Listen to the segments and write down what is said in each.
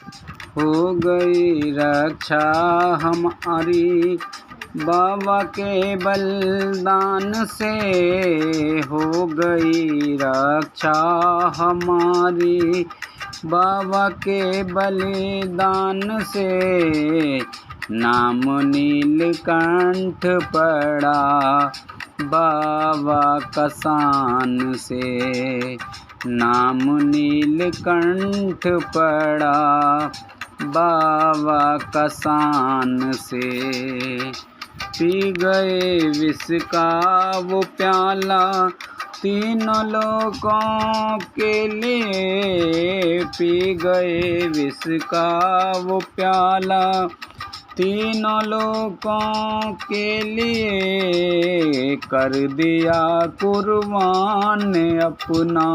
हो गई रक्षा हमारी बाबा के बलिदान से, हो गई रक्षा हमारी बाबा के बलिदान से। नाम नीलकंठ पड़ा बाबा का शान से, नाम नीलकंठ पड़ा बाबा का शान से। पी गए विष का वो प्याला तीनों लोगों के लिए, पी गए विष का वो प्याला तीनों लोगों के लिए। कर दिया कुर्बान अपना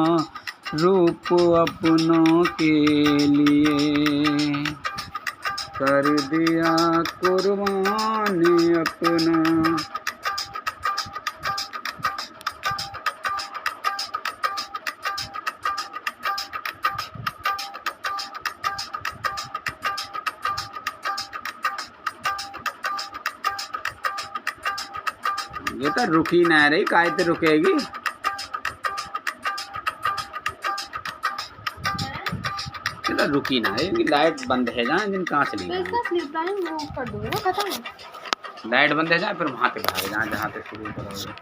रूप अपनों के लिए, कर दिया कुर्बान अपना। ये तो रुकी ना रही, काहे तो रुकेगी। ये तो रुकी ना है, लाइट बंद है जाए दिन कहाँ चली गई। लाइट बंद है जाए फिर वहाँ पे भाग जाए जहाँ पे शुरू करोगे।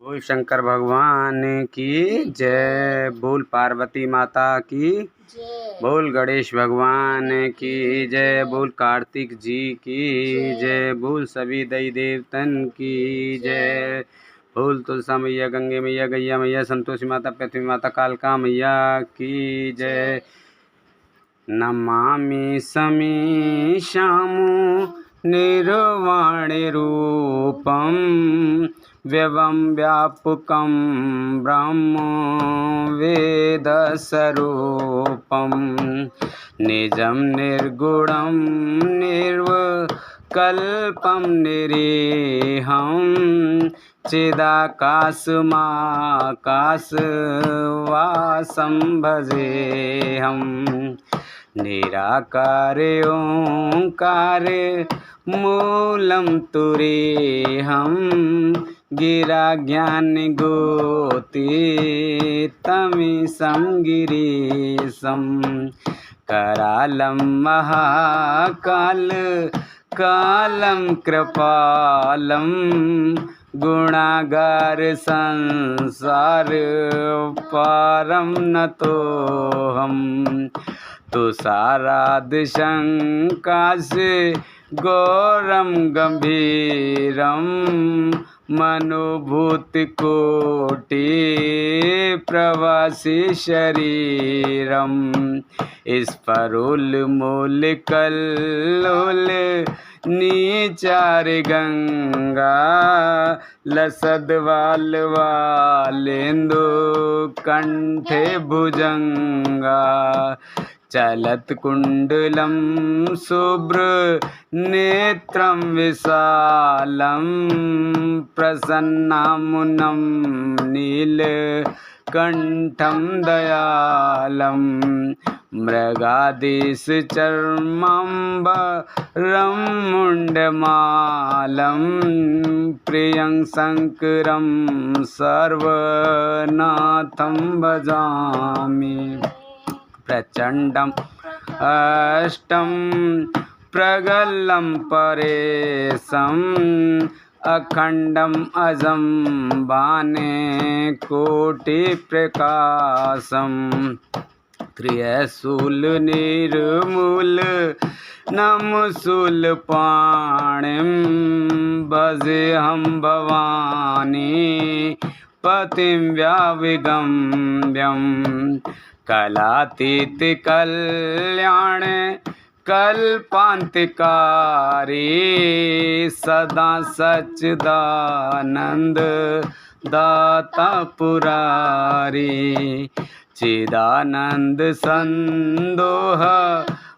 बोल शंकर भगवान की जय, बोल पार्वती माता की जय, बोल गणेश भगवान की जय, बोल कार्तिक जी की जय, बोल सभी देवी देवतन की जय, बोल तुलसा मैया, गंगे मैया, गैया मैया, संतोषी माता, पृथ्वी माता, कालका मैया की जय। नमामि समीशामु निर्वाणे रूपं व्यवं व्यापकं ब्रह्म वेदस्वरूपं निजं निर्गुणं निर्विकल्पं निरीहं चिदाकाशमाकाशवासं भजेऽहं। निराकार ओंकार मूलं तुरीहं गिरा ज्ञान गोतीतमीशं गिरीशं करालं महाकाल कालं कृपालं गुणागार संसार पारं नतोऽहं। तुषाराद शंकाश गौरम गंभीरम मनोभूति कोटि प्रवासी शरीरम स्फुरन्मूल कल्लोल नीचार गंगा लसद्वाल वालेन्दु कंठे भुजंगा चलत कुंडलं शुभ्र नेत्रं विशालं प्रसन्नामुनं नीलकण्ठं दयालं मृगाधीश चर्माम्बरं मुण्डमालं प्रियं शङ्करं सर्वनाथं भजामि। प्रचंडम अष्टम प्रगल्लं परेशम अखंडम अजम बाने कोटि प्रकाशम त्रिशूल निर्मूल नमशूल पाणिं भजेऽहं भवानी पतिं व्याविगम्यं कलातीत कल्याण कल्पांतकारी सदा सच्चिदानंद दाता पुरारी चिदानंद संदोह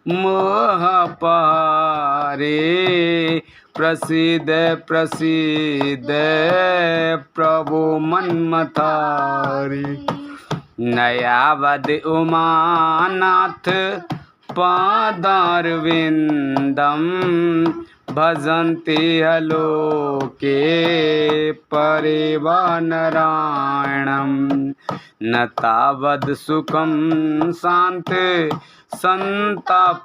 मोह पारे। प्रसिद्ध प्रसिद्ध प्रभु मन्मथारी। नयावद उमानाथ पादारविन्दं भजन्ति लोके परिवानरायणं। न तावद् सुखं शान्ति संतापनाशं।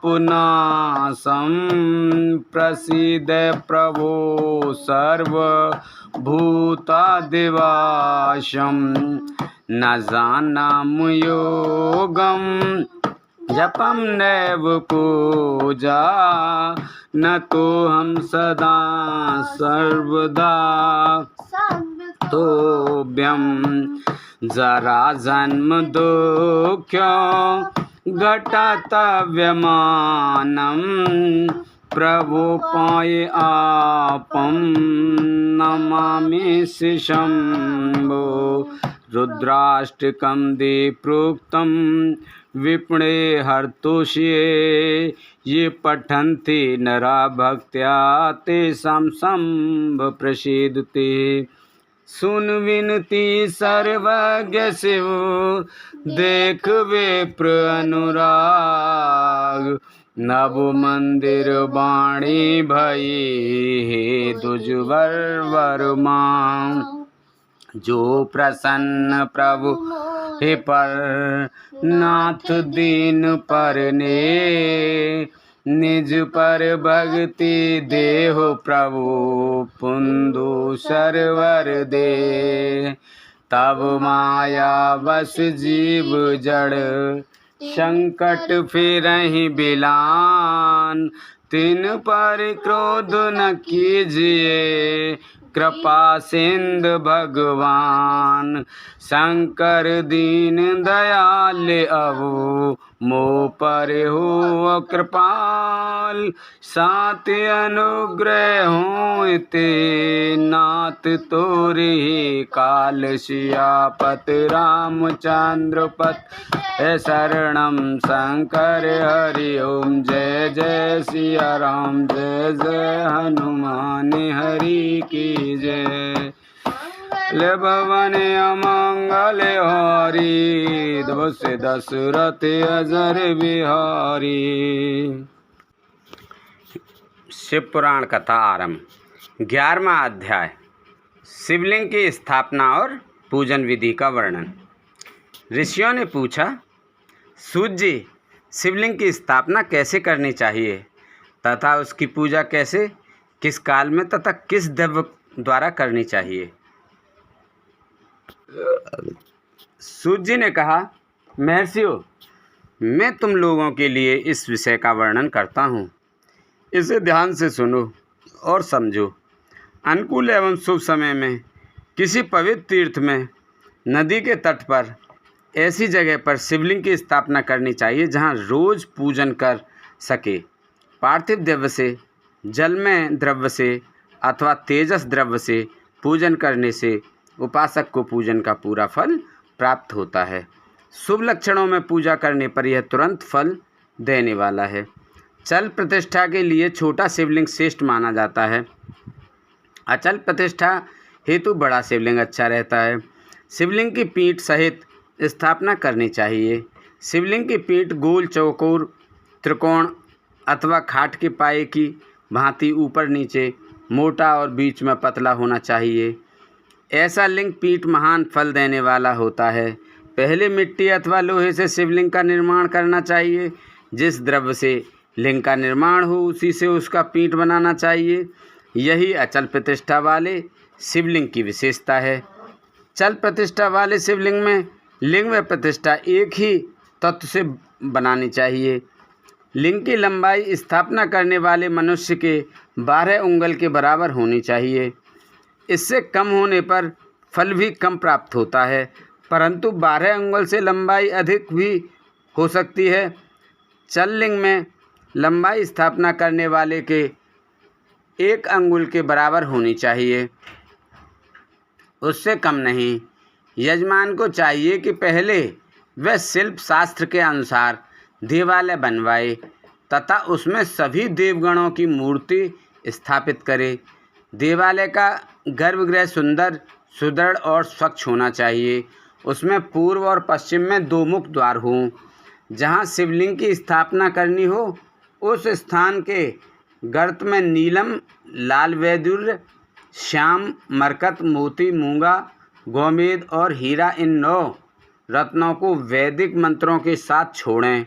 प्रसीद प्रभो सर्वभूतादिवासं। न जानामि योगं जपं नैव पूजा। न तो हम सदा सर्वदा तोभ्यं। जरा जन्म दुःख घटतव्यमानं। प्रभु पाये आपं नमामि शम्भो। रुद्राष्टकं दे प्रोक्तं विपणे हर्तोष्ये। ये पठन्ति नरा भक्त्या तेषां शम्भ प्रसीदते। सुन विनती सर्वज्ञ शिव देख विप्र अनुराग। नव मंदिर वाणी भई हे दुजवर वरमां। जो प्रसन्न प्रभु हे पर नाथ दीन पर ने। निज पर भक्ति देहो प्रभु पुंदु सरवर दे। तब माया बस जीव जड़ संकट फिरहि बिलान। तिन पर क्रोध न कीजिए कृपा सिंधु भगवान। शंकर दीन दयाल अवु मोह पर हो कृपाल। सात अनुग्रह हो ते नाथ तोरे काल। सियापत रामचंद्र पत शरणम शंकर हरि ओम। जय जय सिया राम जय जय हनुमान हरि की जय। ले भवन अमंगल हारी से दशरथ अजर बिहारी। शिव पुराण कथा आरंभ। 11वां अध्याय शिवलिंग की स्थापना और पूजन विधि का वर्णन। ऋषियों ने पूछा, सूत जी, शिवलिंग की स्थापना कैसे करनी चाहिए तथा उसकी पूजा कैसे, किस काल में तथा किस द्रव्य द्वारा करनी चाहिए। सूत जी ने कहा, महर्षियों, मैं तुम लोगों के लिए इस विषय का वर्णन करता हूँ। इसे ध्यान से सुनो और समझो। अनुकूल एवं शुभ समय में किसी पवित्र तीर्थ में, नदी के तट पर, ऐसी जगह पर शिवलिंग की स्थापना करनी चाहिए जहाँ रोज पूजन कर सके। पार्थिव द्रव्य से, जलमय द्रव्य से अथवा तेजस द्रव्य से पूजन करने से उपासक को पूजन का पूरा फल प्राप्त होता है। शुभ लक्षणों में पूजा करने पर यह तुरंत फल देने वाला है। चल प्रतिष्ठा के लिए छोटा शिवलिंग श्रेष्ठ माना जाता है। अचल प्रतिष्ठा हेतु बड़ा शिवलिंग अच्छा रहता है। शिवलिंग की पीठ सहित स्थापना करनी चाहिए। शिवलिंग की पीठ गोल, चौकोर, त्रिकोण अथवा खाट के पाए की भांति ऊपर नीचे मोटा और बीच में पतला होना चाहिए। ऐसा लिंग पीठ महान फल देने वाला होता है। पहले मिट्टी अथवा लोहे से शिवलिंग का निर्माण करना चाहिए। जिस द्रव्य से लिंग का निर्माण हो उसी से उसका पीठ बनाना चाहिए। यही अचल प्रतिष्ठा वाले शिवलिंग की विशेषता है। चल प्रतिष्ठा वाले शिवलिंग में लिंग व प्रतिष्ठा एक ही तत्व से बनानी चाहिए। लिंग की लंबाई स्थापना करने वाले मनुष्य के 12 उंगल के बराबर होनी चाहिए। इससे कम होने पर फल भी कम प्राप्त होता है, परंतु 12 अंगुल से लंबाई अधिक भी हो सकती है। चल लिंग में लंबाई स्थापना करने वाले के 1 अंगुल के बराबर होनी चाहिए, उससे कम नहीं। यजमान को चाहिए कि पहले वह शिल्प शास्त्र के अनुसार देवालय बनवाए। तथा उसमें सभी देवगणों की मूर्ति स्थापित करे। देवालय का गर्भगृह सुंदर, सुदृढ़ और स्वच्छ होना चाहिए। उसमें पूर्व और पश्चिम में 2 मुख्य द्वार हों। जहाँ शिवलिंग की स्थापना करनी हो, उस स्थान के गर्त में नीलम, लाल वैदुर्य, श्याम, मरकत, मोती, मूंगा, गोमेद और हीरा, इन 9 रत्नों को वैदिक मंत्रों के साथ छोड़ें।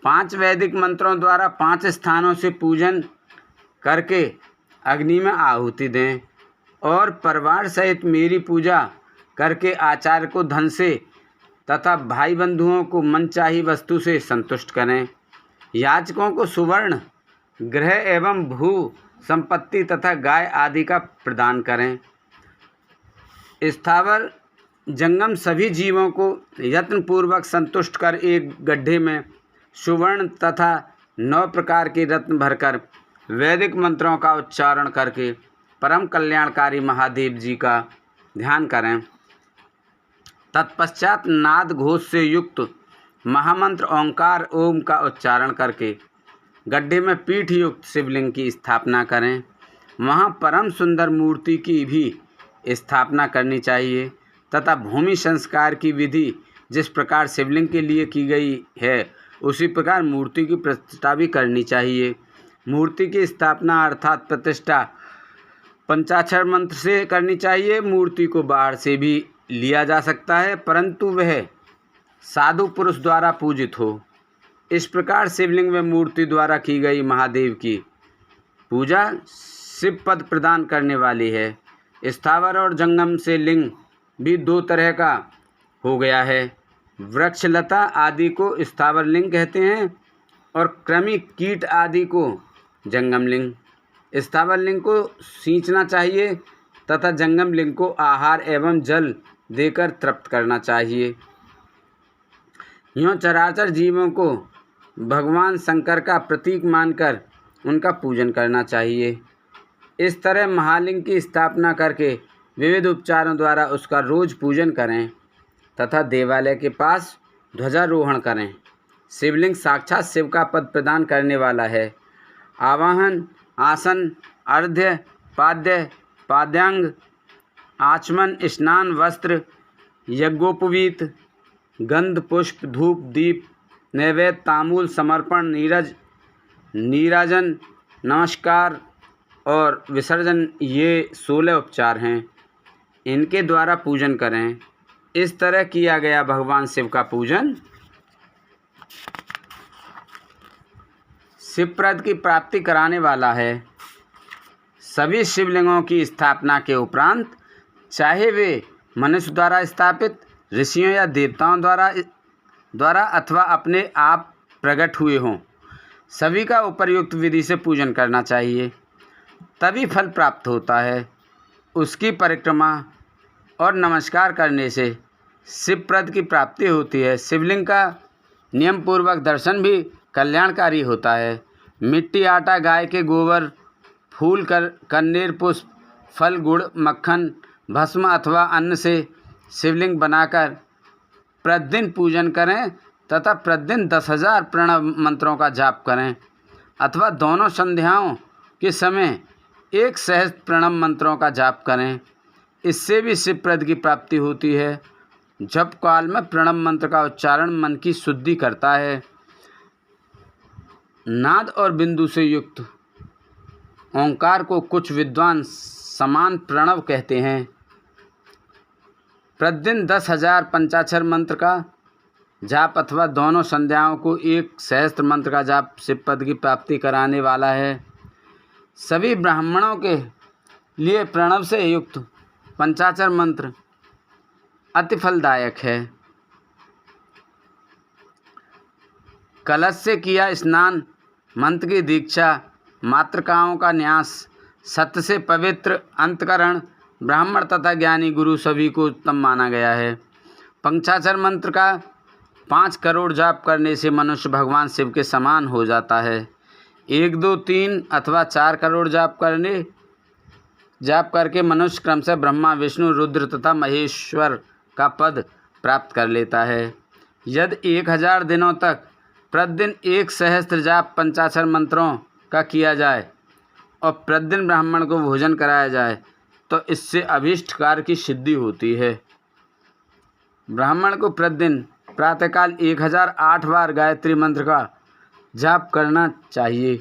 5 वैदिक मंत्रों द्वारा 5 स्थानों से पूजन करके अग्नि में आहुति दें और परिवार सहित मेरी पूजा करके आचार्य को धन से तथा भाई बंधुओं को मनचाही वस्तु से संतुष्ट करें। याचकों को सुवर्ण, गृह एवं भू संपत्ति तथा गाय आदि का प्रदान करें। स्थावर जंगम सभी जीवों को यत्नपूर्वक संतुष्ट कर एक गड्ढे में सुवर्ण तथा 9 प्रकार के रत्न भरकर वैदिक मंत्रों का उच्चारण करके परम कल्याणकारी महादेव जी का ध्यान करें। तत्पश्चात नाद घोष से युक्त महामंत्र ओंकार ओम का उच्चारण करके गड्ढे में पीठ युक्त शिवलिंग की स्थापना करें। वहाँ परम सुंदर मूर्ति की भी स्थापना करनी चाहिए तथा भूमि संस्कार की विधि जिस प्रकार शिवलिंग के लिए की गई है उसी प्रकार मूर्ति की प्रतिष्ठा भी करनी चाहिए। मूर्ति की स्थापना अर्थात प्रतिष्ठा पंचाक्षर मंत्र से करनी चाहिए। मूर्ति को बाहर से भी लिया जा सकता है, परंतु वह साधु पुरुष द्वारा पूजित हो। इस प्रकार शिवलिंग में मूर्ति द्वारा की गई महादेव की पूजा शिव पद प्रदान करने वाली है। स्थावर और जंगम से लिंग भी 2 तरह का हो गया है। वृक्षलता आदि को स्थावर लिंग कहते हैं और कृमि कीट आदि को जंगम लिंग। स्थावर लिंग को सींचना चाहिए तथा जंगम लिंग को आहार एवं जल देकर तृप्त करना चाहिए। यूँ चराचर जीवों को भगवान शंकर का प्रतीक मानकर उनका पूजन करना चाहिए। इस तरह महालिंग की स्थापना करके विविध उपचारों द्वारा उसका रोज पूजन करें तथा देवालय के पास ध्वजारोहण करें। शिवलिंग साक्षात शिव का पद प्रदान करने वाला है। आवाहन, आसन, अर्घ्य, पाद्य, पाद्यांग, आचमन, स्नान, वस्त्र, यज्ञोपवीत, गंध, पुष्प, धूप, दीप, नैवेद्य, तांबूल, समर्पण, नीराजन, नमस्कार और विसर्जन, ये 16 उपचार हैं। इनके द्वारा पूजन करें। इस तरह किया गया भगवान शिव का पूजन शिवप्रद की प्राप्ति कराने वाला है। सभी शिवलिंगों की स्थापना के उपरांत चाहे वे मनुष्य द्वारा स्थापित, ऋषियों या देवताओं द्वारा अथवा अपने आप प्रकट हुए हों, सभी का उपर्युक्त विधि से पूजन करना चाहिए, तभी फल प्राप्त होता है। उसकी परिक्रमा और नमस्कार करने से शिवप्रद की प्राप्ति होती है। शिवलिंग का नियम पूर्वक दर्शन भी कल्याणकारी होता है। मिट्टी, आटा, गाय के गोबर, फूल, कन्नेर, पुष्प, फल, गुड़, मक्खन, भस्म अथवा अन्न से शिवलिंग बनाकर प्रतिदिन पूजन करें तथा प्रतिदिन 10,000 प्रणव मंत्रों का जाप करें अथवा दोनों संध्याओं के समय 1 सहस्त्र प्रणव मंत्रों का जाप करें। इससे भी शिवप्रद की प्राप्ति होती है। जप काल में प्रणव मंत्र का उच्चारण मन की शुद्धि करता है। नाद और बिंदु से युक्त ओंकार को कुछ विद्वान समान प्रणव कहते हैं। प्रतिदिन 10,000 पंचाक्षर मंत्र का जाप अथवा दोनों संध्याओं को 1 सहस्त्र मंत्र का जाप शिवपद की प्राप्ति कराने वाला है। सभी ब्राह्मणों के लिए प्रणव से युक्त पंचाक्षर मंत्र अति फलदायक है। कलश से किया स्नान, मंत्र की दीक्षा, मातृकाओं का न्यास, सत्य से पवित्र अंतकरण, ब्राह्मण तथा ज्ञानी गुरु सभी को उत्तम माना गया है। पंचाक्षर मंत्र का 5 करोड़ जाप करने से मनुष्य भगवान शिव के समान हो जाता है। 1, 2, 3 अथवा 4 करोड़ जाप करके मनुष्य क्रमशः ब्रह्मा, विष्णु, रुद्र तथा महेश्वर का पद प्राप्त कर लेता है। यदि 1000 दिनों तक प्रतिदिन 1 सहस्त्र जाप 55 मंत्रों का किया जाए और प्रतिदिन ब्राह्मण को भोजन कराया जाए तो इससे अभीष्ट कार्य की सिद्धि होती है। ब्राह्मण को प्रतिदिन प्रातःकाल 1008 बार गायत्री मंत्र का जाप करना चाहिए,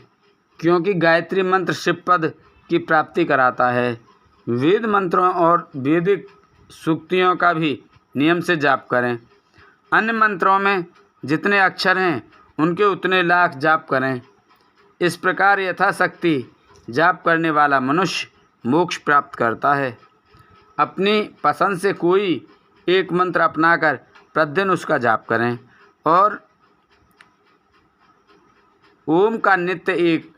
क्योंकि गायत्री मंत्र शिव पद की प्राप्ति कराता है। वेद मंत्रों और वैदिक सूक्तियों का भी नियम से जाप करें। अन्य मंत्रों में जितने अक्षर हैं उनके उतने लाख जाप करें। इस प्रकार यथाशक्ति जाप करने वाला मनुष्य मोक्ष प्राप्त करता है। अपनी पसंद से कोई एक मंत्र अपनाकर प्रतिदिन उसका जाप करें और ओम का नित्य 1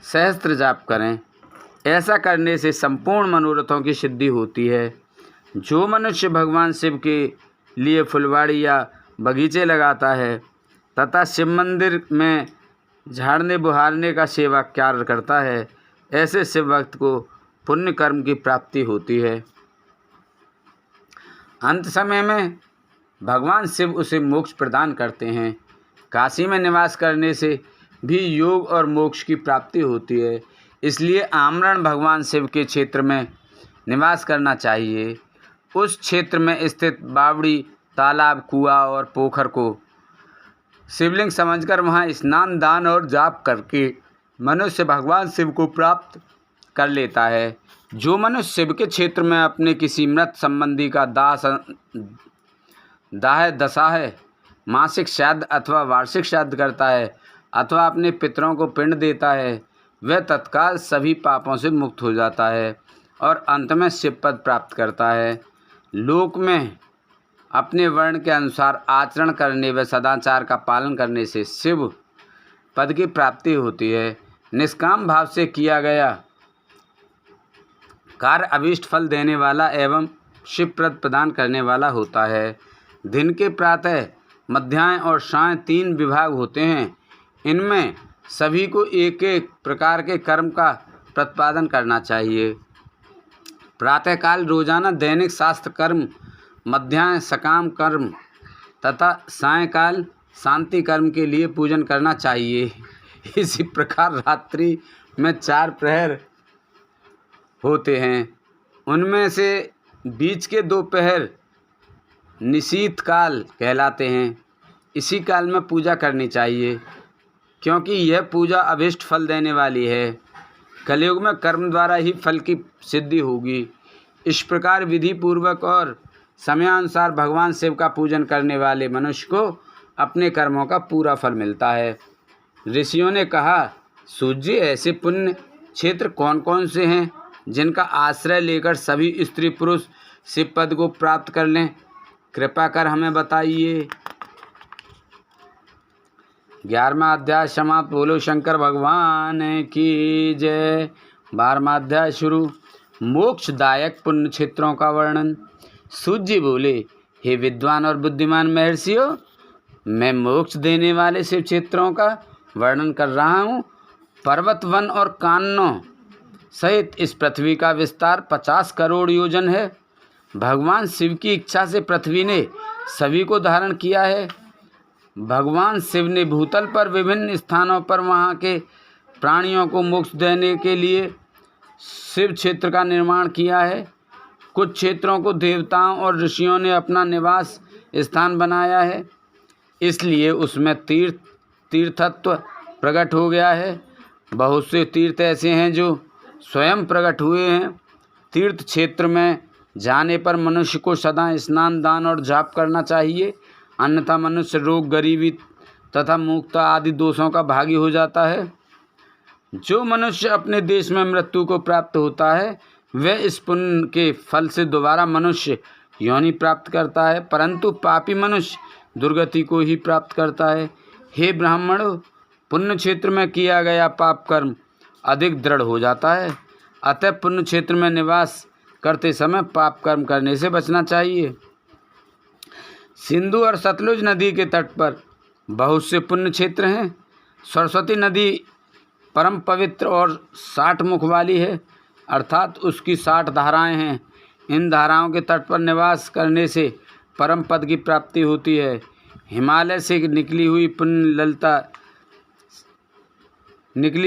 सहस्त्र जाप करें। ऐसा करने से संपूर्ण मनोरथों की सिद्धि होती है। जो मनुष्य भगवान शिव के लिए फुलवाड़ी या बगीचे लगाता है तथा शिव मंदिर में झाड़ने बुहारने का सेवा कार्य करता है, ऐसे शिव भक्त को पुण्य कर्म की प्राप्ति होती है। अंत समय में भगवान शिव उसे मोक्ष प्रदान करते हैं। काशी में निवास करने से भी योग और मोक्ष की प्राप्ति होती है। इसलिए आमरण भगवान शिव के क्षेत्र में निवास करना चाहिए। उस क्षेत्र में स्थित बावड़ी, तालाब, कुआं और पोखर को शिवलिंग समझकर वहाँ स्नान, दान और जाप करके मनुष्य भगवान शिव को प्राप्त कर लेता है। जो मनुष्य शिव के क्षेत्र में अपने किसी मृत संबंधी का दाह दशा, मासिक श्राद्ध अथवा वार्षिक श्राद्ध करता है अथवा अपने पितरों को पिंड देता है, वह तत्काल सभी पापों से मुक्त हो जाता है और अंत में शिव पद प्राप्त करता है। लोक में अपने वर्ण के अनुसार आचरण करने व सदाचार का पालन करने से शिव पद की प्राप्ति होती है। निष्काम भाव से किया गया कार्य अभीष्ट फल देने वाला एवं शिवप्रद प्रदान करने वाला होता है। दिन के प्रातः, मध्याह्न और सायं 3 विभाग होते हैं। इनमें सभी को एक एक प्रकार के कर्म का प्रतिपादन करना चाहिए। प्रातःकाल रोजाना दैनिक शास्त्र कर्म, मध्याह्न सकाम कर्म तथा सायंकाल शांति कर्म के लिए पूजन करना चाहिए। इसी प्रकार रात्रि में 4 प्रहर होते हैं। उनमें से बीच के 2 प्रहर निशीथ काल कहलाते हैं। इसी काल में पूजा करनी चाहिए, क्योंकि यह पूजा अभीष्ट फल देने वाली है। कलयुग में कर्म द्वारा ही फल की सिद्धि होगी। इस प्रकार विधि पूर्वक और समयानुसार भगवान शिव का पूजन करने वाले मनुष्य को अपने कर्मों का पूरा फल मिलता है। ऋषियों ने कहा, सूर्य ऐसे पुण्य क्षेत्र कौन कौन से हैं जिनका आश्रय लेकर सभी स्त्री पुरुष शिव पद को प्राप्त कर लें? कृपा कर हमें बताइए। 11वां अध्याय समाप्त। बोलो शंकर भगवान की जय। 12वां अध्याय शुरू। मोक्षदायक पुण्य क्षेत्रों का वर्णन। सूत जी बोले, हे विद्वान और बुद्धिमान महर्षियों, मैं मोक्ष देने वाले शिव क्षेत्रों का वर्णन कर रहा हूँ। पर्वत, वन और काननों सहित इस पृथ्वी का विस्तार 50 करोड़ योजन है। भगवान शिव की इच्छा से पृथ्वी ने सभी को धारण किया है। भगवान शिव ने भूतल पर विभिन्न स्थानों पर वहाँ के प्राणियों को मोक्ष देने के लिए शिव क्षेत्र का निर्माण किया है। कुछ क्षेत्रों को देवताओं और ऋषियों ने अपना निवास स्थान बनाया है, इसलिए उसमें तीर्थत्व प्रकट हो गया है। बहुत से तीर्थ ऐसे हैं जो स्वयं प्रकट हुए हैं। तीर्थ क्षेत्र में जाने पर मनुष्य को सदा स्नान, दान और जाप करना चाहिए, अन्यथा मनुष्य रोग, गरीबी तथा मूर्खता आदि दोषों का भागी हो जाता है। जो मनुष्य अपने देश में मृत्यु को प्राप्त होता है, वह इस पुण्य के फल से दोबारा मनुष्य योनि प्राप्त करता है, परंतु पापी मनुष्य दुर्गति को ही प्राप्त करता है। हे ब्राह्मणों, पुण्य क्षेत्र में किया गया पाप कर्म अधिक दृढ़ हो जाता है, अतः पुण्य क्षेत्र में निवास करते समय पाप कर्म करने से बचना चाहिए। सिंधु और सतलुज नदी के तट पर बहुत से पुण्य क्षेत्र हैं। सरस्वती नदी परम पवित्र और 60 मुख वाली है, अर्थात उसकी 60 धाराएं हैं। इन धाराओं के तट पर निवास करने से परम पद की प्राप्ति होती है। हिमालय से निकली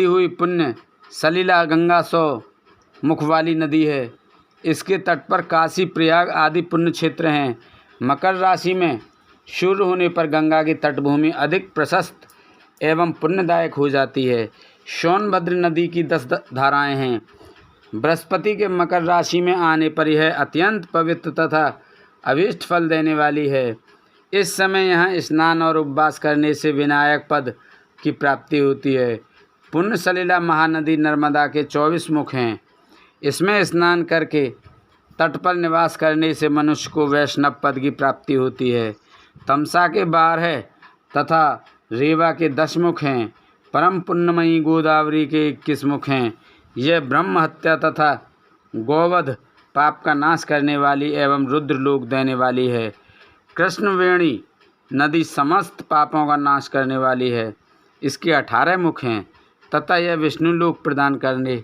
हुई पुण्य सलिला गंगा 100 मुख वाली नदी है। इसके तट पर काशी, प्रयाग आदि पुण्य क्षेत्र हैं। मकर राशि में सूर्य होने पर गंगा की तटभूमि अधिक प्रशस्त एवं पुण्यदायक हो जाती है। सोनभद्र नदी की 10 धाराएं हैं। बृहस्पति के मकर राशि में आने पर यह अत्यंत पवित्र तथा अभीष्ट फल देने वाली है। इस समय यहाँ स्नान और उपवास करने से विनायक पद की प्राप्ति होती है। पुण्य सलिला महानदी नर्मदा के 24 मुख हैं। इसमें स्नान करके तट पर निवास करने से मनुष्य को वैष्णव पद की प्राप्ति होती है। तमसा के 12 तथा रेवा के 10 मुख हैं। परम पुण्यमयी गोदावरी के 21 मुख हैं। यह ब्रह्म हत्या तथा गौवध पाप का नाश करने वाली एवं रुद्र लोक देने वाली है। कृष्णवेणी नदी समस्त पापों का नाश करने वाली है। इसके 18 मुख हैं तथा यह विष्णु लोक प्रदान करने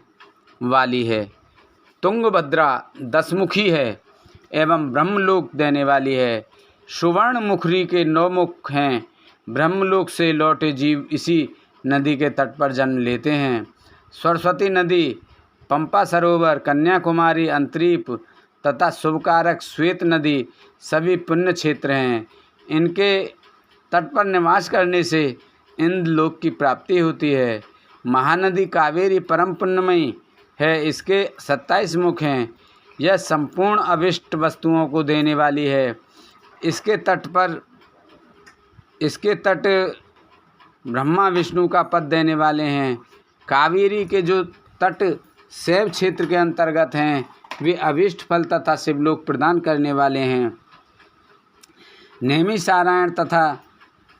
वाली है। तुंगभद्रा 10 मुखी है एवं ब्रह्मलोक देने वाली है। सुवर्ण मुखरी के 9 मुख हैं। ब्रह्मलोक से लौटे जीव इसी नदी के तट पर जन्म लेते हैं। सरस्वती नदी, पंपा सरोवर, कन्याकुमारी, अंतरीप तथा शुभकारक श्वेत नदी सभी पुण्य क्षेत्र हैं। इनके तट पर निवास करने से इंद्रलोक की प्राप्ति होती है। महानदी कावेरी परम पुण्यमयी है। इसके 27 मुख हैं। यह संपूर्ण अभिष्ट वस्तुओं को देने वाली है। इसके तट ब्रह्मा विष्णु का पद देने वाले हैं। कावेरी के जो तट शैव क्षेत्र के अंतर्गत हैं वे अभीष्ट फल तथा शिवलोक प्रदान करने वाले हैं। नैमिषारण्य तथा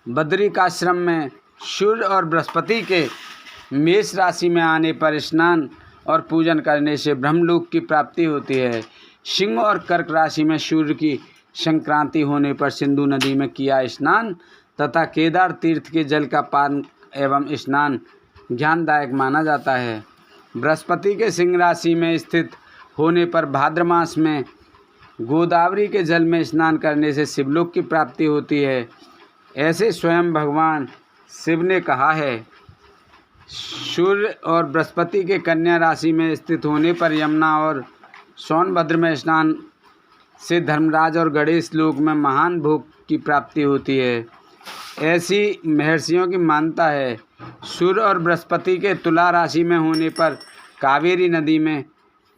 बद्रिकाश्रम में सूर्य और बृहस्पति के मेष राशि में आने पर स्नान और पूजन करने से ब्रह्मलोक की प्राप्ति होती है। सिंह और कर्क राशि में सूर्य की संक्रांति होने पर सिंधु नदी में किया स्नान तथा केदार तीर्थ के जल का पान एवं स्नान ज्ञानदायक माना जाता है। बृहस्पति के सिंह राशि में स्थित होने पर भाद्र मास में गोदावरी के जल में स्नान करने से शिवलोक की प्राप्ति होती है। ऐसे स्वयं भगवान शिव ने कहा है। सूर्य और बृहस्पति के कन्या राशि में स्थित होने पर यमुना और सोनभद्र में स्नान से धर्मराज और गणेश लोक में महान भोग की प्राप्ति होती है। ऐसी महर्षियों की मान्यता है। सूर्य और बृहस्पति के तुला राशि में होने पर कावेरी नदी में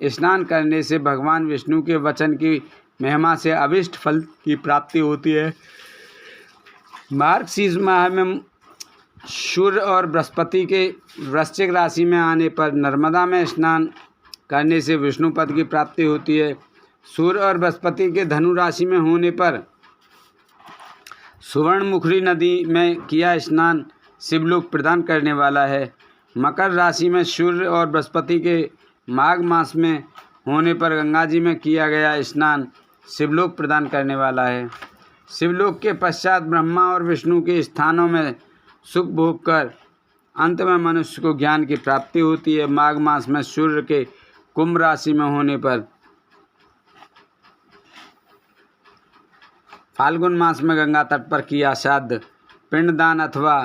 स्नान करने से भगवान विष्णु के वचन की महिमा से अभीष्ट फल की प्राप्ति होती है। मार्गशीर्ष माह में सूर्य और बृहस्पति के वृश्चिक राशि में आने पर नर्मदा में स्नान करने से विष्णु पद की प्राप्ति होती है। सूर्य और बृहस्पति के धनु राशि में होने पर सुवर्णमुखी नदी में किया स्नान शिवलोक प्रदान करने वाला है। मकर राशि में सूर्य और बृहस्पति के माघ मास में होने पर गंगा जी में किया गया स्नान शिवलोक प्रदान करने वाला है। शिवलोक के पश्चात ब्रह्मा और विष्णु के स्थानों में सुख भोग कर अंत में मनुष्य को ज्ञान की प्राप्ति होती है। माघ मास में सूर्य के कुंभ राशि में होने पर फाल्गुन मास में गंगा तट पर किया श्राद्ध पिंडदान अथवा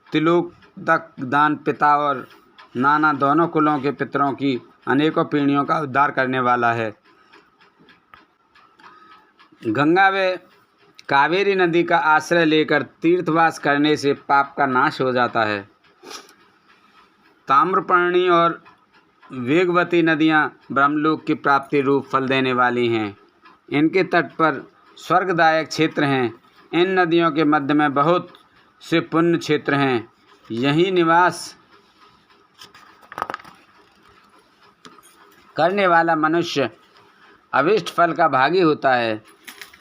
तिलोदक दान पिता और नाना दोनों कुलों के पितरों की अनेकों पीढ़ियों का उद्धार करने वाला है। गंगा व कावेरी नदी का आश्रय लेकर तीर्थवास करने से पाप का नाश हो जाता है। ताम्रपर्णी और वेगवती नदियाँ ब्रह्मलोक की प्राप्ति रूप फल देने वाली हैं। इनके तट पर स्वर्गदायक क्षेत्र हैं। इन नदियों के मध्य में बहुत से पुण्य क्षेत्र हैं। यहीं निवास करने वाला मनुष्य अभीष्ट फल का भागी होता है।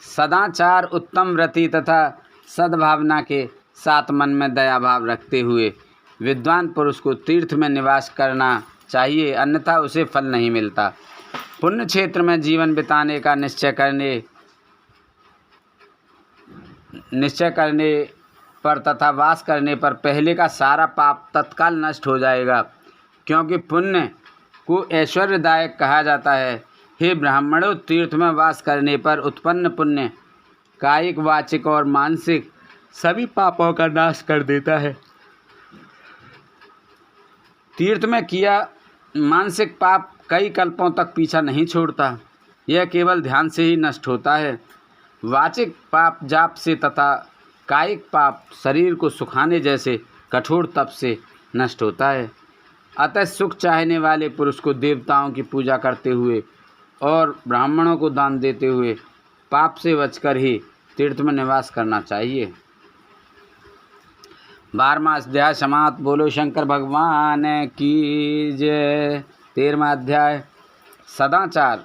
सदाचार, उत्तम व्रति तथा सद्भावना के साथ मन में दया भाव रखते हुए विद्वान पुरुष को तीर्थ में निवास करना चाहिए, अन्यथा उसे फल नहीं मिलता। पुण्य क्षेत्र में जीवन बिताने का निश्चय करने पर तथा वास करने पर पहले का सारा पाप तत्काल नष्ट हो जाएगा, क्योंकि पुण्य को ऐश्वर्यदायक कहा जाता है। हे ब्राह्मणों, तीर्थ में वास करने पर उत्पन्न पुण्य कायिक, वाचिक और मानसिक सभी पापों का नाश कर देता है। तीर्थ में किया मानसिक पाप कई कल्पों तक पीछा नहीं छोड़ता, यह केवल ध्यान से ही नष्ट होता है। वाचिक पाप जाप से तथा कायिक पाप शरीर को सुखाने जैसे कठोर तप से नष्ट होता है। अतः सुख चाहने वाले पुरुष को देवताओं की पूजा करते हुए और ब्राह्मणों को दान देते हुए पाप से बचकर ही तीर्थ में निवास करना चाहिए। 12वां अध्याय समाप्त। बोलो शंकर भगवान की जय। 13वां अध्याय सदाचार,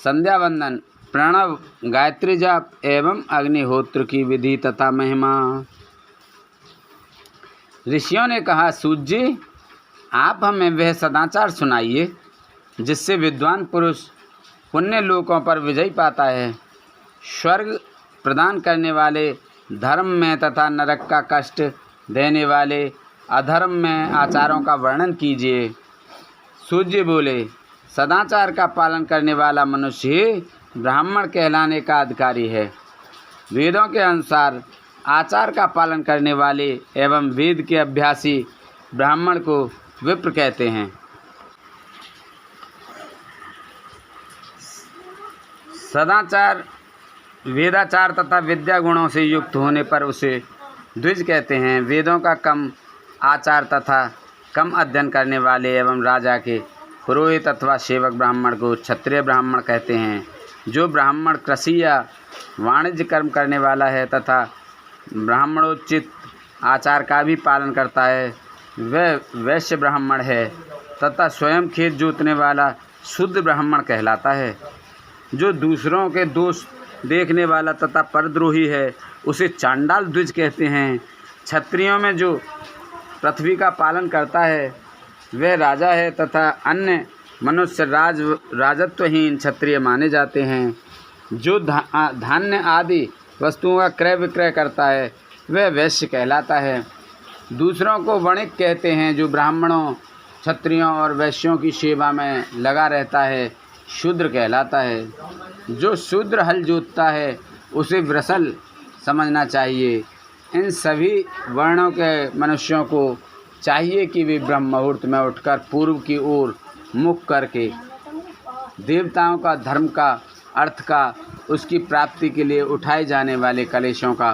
संध्या वंदन, प्रणव, गायत्री जाप एवं अग्निहोत्र की विधि तथा महिमा। ऋषियों ने कहा, सूत जी, आप हमें वह सदाचार सुनाइए जिससे विद्वान पुरुष पुण्य लोकों पर विजय पाता है। स्वर्ग प्रदान करने वाले धर्म में तथा नरक का कष्ट देने वाले अधर्म में आचारों का वर्णन कीजिए। सूर्य बोले, सदाचार का पालन करने वाला मनुष्य ही ब्राह्मण कहलाने का अधिकारी है। वेदों के अनुसार आचार का पालन करने वाले एवं वेद के अभ्यासी ब्राह्मण को विप्र कहते हैं। सदाचार, वेदाचार तथा विद्या गुणों से युक्त होने पर उसे द्विज कहते हैं। वेदों का कम आचार तथा कम अध्ययन करने वाले एवं राजा के पुरोहित अथवा सेवक ब्राह्मण को क्षत्रिय ब्राह्मण कहते हैं। जो ब्राह्मण कृषि या वाणिज्य कर्म करने वाला है तथा ब्राह्मणोचित आचार का भी पालन करता है, वह वैश्य ब्राह्मण है तथा स्वयं खेत जोतने वाला शुद्ध ब्राह्मण कहलाता है। जो दूसरों के दोष देखने वाला तथा परद्रोही है, उसे चांडाल द्विज कहते हैं। क्षत्रियों में जो पृथ्वी का पालन करता है, वह राजा है तथा अन्य मनुष्य राजत्वहीन क्षत्रिय माने जाते हैं। जो धान्य आदि वस्तुओं का क्रय विक्रय करता है, वह वैश्य कहलाता है। दूसरों को वणिक कहते हैं। जो ब्राह्मणों, क्षत्रियों और वैश्यों की सेवा में लगा रहता है, शूद्र कहलाता है। जो शूद्र हल जोतता है, उसे वृषल समझना चाहिए। इन सभी वर्णों के मनुष्यों को चाहिए कि वे ब्रह्म मुहूर्त में उठकर पूर्व की ओर मुख करके देवताओं का, धर्म का, अर्थ का, उसकी प्राप्ति के लिए उठाए जाने वाले कलेशों का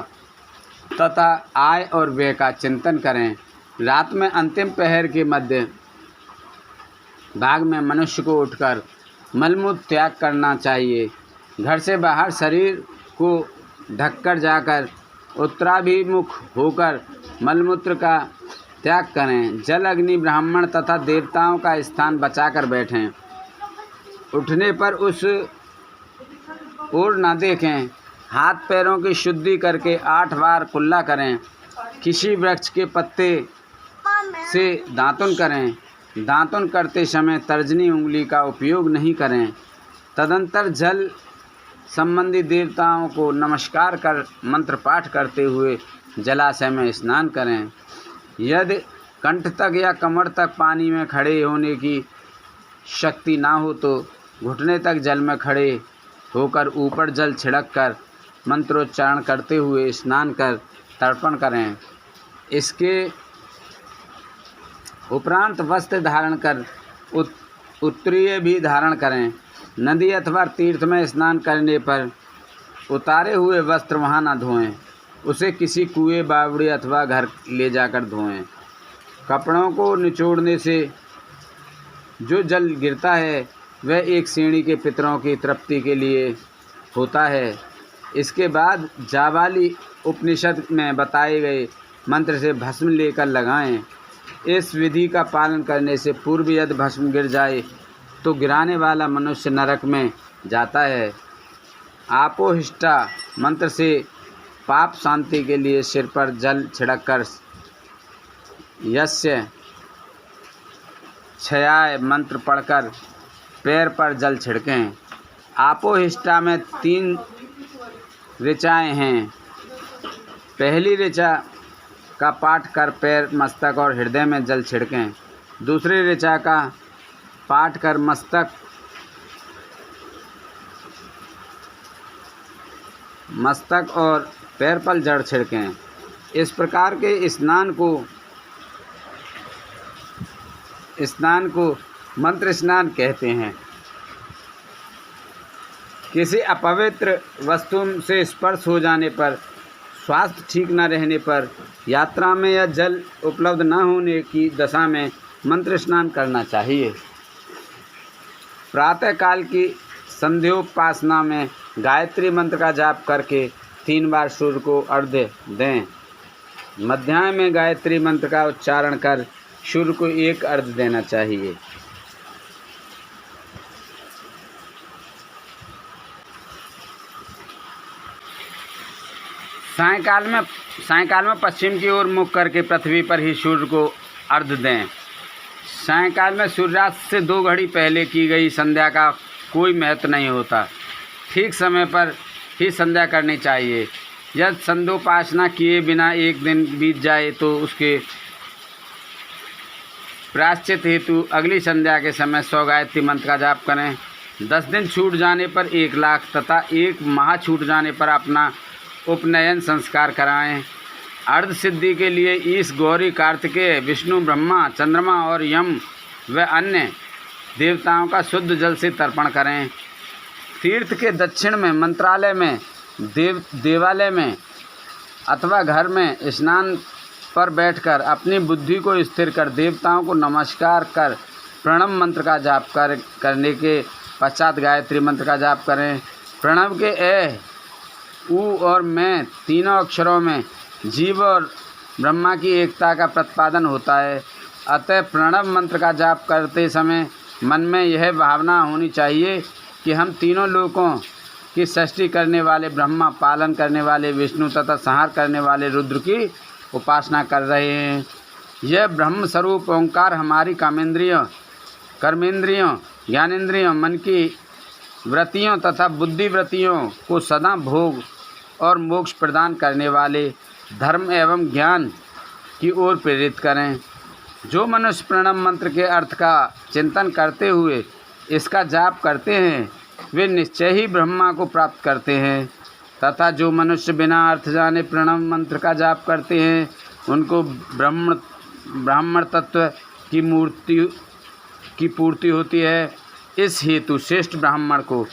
तथा आय और व्यय का चिंतन करें। रात में अंतिम पहर के मध्य भाग में मनुष्य को उठकर मलमूत्र त्याग करना चाहिए। घर से बाहर शरीर को ढककर जाकर उत्तराभिमुख होकर मलमूत्र का त्याग करें। जल, अग्नि, ब्राह्मण तथा देवताओं का स्थान बचाकर बैठें। उठने पर उस ओर न देखें। हाथ पैरों की शुद्धि करके 8 बार कुल्ला करें। किसी वृक्ष के पत्ते से दातुन करें। दातुन करते समय तर्जनी उंगली का उपयोग नहीं करें। तदंतर जल संबंधी देवताओं को नमस्कार कर मंत्र पाठ करते हुए जलाशय में स्नान करें। यदि कंठ तक या कमर तक पानी में खड़े होने की शक्ति ना हो तो घुटने तक जल में खड़े होकर ऊपर जल छिड़क कर मंत्रोच्चारण करते हुए स्नान कर तर्पण करें। इसके उपरांत वस्त्र धारण कर उत्तरीय भी धारण करें। नदी अथवा तीर्थ में स्नान करने पर उतारे हुए वस्त्र वहाँ न धोएं। उसे किसी कुएं, बावड़ी अथवा घर ले जाकर धोएं। कपड़ों को निचोड़ने से जो जल गिरता है, वह एक श्रेणी के पितरों की तृप्ति के लिए होता है। इसके बाद जाबाली उपनिषद में बताए गए मंत्र से भस्म लेकर लगाएं। इस विधि का पालन करने से पूर्व यदि भस्म गिर जाए तो गिराने वाला मनुष्य नरक में जाता है। आपोहिष्टा मंत्र से पाप शांति के लिए सिर पर जल छिड़ककर यस्य क्षयाय मंत्र पढ़कर पैर पर जल छिड़कें। आपोहिष्टा में 3 ऋचाएँ हैं। पहली ऋचा का पाठ कर पैर, मस्तक और हृदय में जल छिड़कें। दूसरी ऋचा का पाठ कर मस्तक और पैर पर जड़ छिड़कें। इस प्रकार के स्नान को मंत्र स्नान कहते हैं। किसी अपवित्र वस्तु से स्पर्श हो जाने पर, स्वास्थ्य ठीक न रहने पर, यात्रा में या जल उपलब्ध न होने की दशा में मंत्र स्नान करना चाहिए। प्रातःकाल की संध्योपासना में गायत्री मंत्र का जाप करके 3 बार सूर्य को अर्घ्य दें। मध्याह्न में गायत्री मंत्र का उच्चारण कर सूर्य को 1 अर्घ्य देना चाहिए। सायंकाल में पश्चिम की ओर मुख करके पृथ्वी पर ही सूर्य को अर्घ्य दें। सायंकाल में सूर्यास्त से 2 घड़ी पहले की गई संध्या का कोई महत्व नहीं होता। ठीक समय पर ही संध्या करनी चाहिए। यदि संध्योपासना किए बिना 1 दिन बीत जाए तो उसके प्रायश्चित हेतु अगली संध्या के समय 100 गायत्री मंत्र का जाप करें। 10 दिन छूट जाने पर 1 लाख तथा 1 माह छूट जाने पर अपना उपनयन संस्कार कराएं। अर्ध सिद्धि के लिए ईश, गौरी, कार्तिकेय, विष्णु, ब्रह्मा, चंद्रमा और यम व अन्य देवताओं का शुद्ध जल से तर्पण करें। तीर्थ के दक्षिण में, मंत्रालय में, देवालय में अथवा घर में स्नान पर बैठकर अपनी बुद्धि को स्थिर कर देवताओं को नमस्कार कर प्रणव मंत्र का जाप करने के पश्चात गायत्री मंत्र का जाप करें। प्रणव के ए, उ और मैं तीनों अक्षरों में जीव और ब्रह्मा की एकता का प्रतिपादन होता है। अतः प्रणव मंत्र का जाप करते समय मन में यह भावना होनी चाहिए कि हम तीनों लोकों की सृष्टि करने वाले ब्रह्मा, पालन करने वाले विष्णु तथा संहार करने वाले रुद्र की उपासना कर रहे हैं। यह ब्रह्म स्वरूप ओंकार हमारी कामेंद्रियों, कर्मेंद्रियों, ज्ञानेंद्रियों, मन की वृत्तियों तथा बुद्धि वृत्तियों को सदा भोग और मोक्ष प्रदान करने वाले धर्म एवं ज्ञान की ओर प्रेरित करें। जो मनुष्य प्रणव मंत्र के अर्थ का चिंतन करते हुए इसका जाप करते हैं वे निश्चय ही ब्रह्मा को प्राप्त करते हैं, तथा जो मनुष्य बिना अर्थ जाने प्रणव मंत्र का जाप करते हैं उनको ब्राह्मण तत्व की पूर्ति होती है। इस हेतु श्रेष्ठ ब्राह्मण को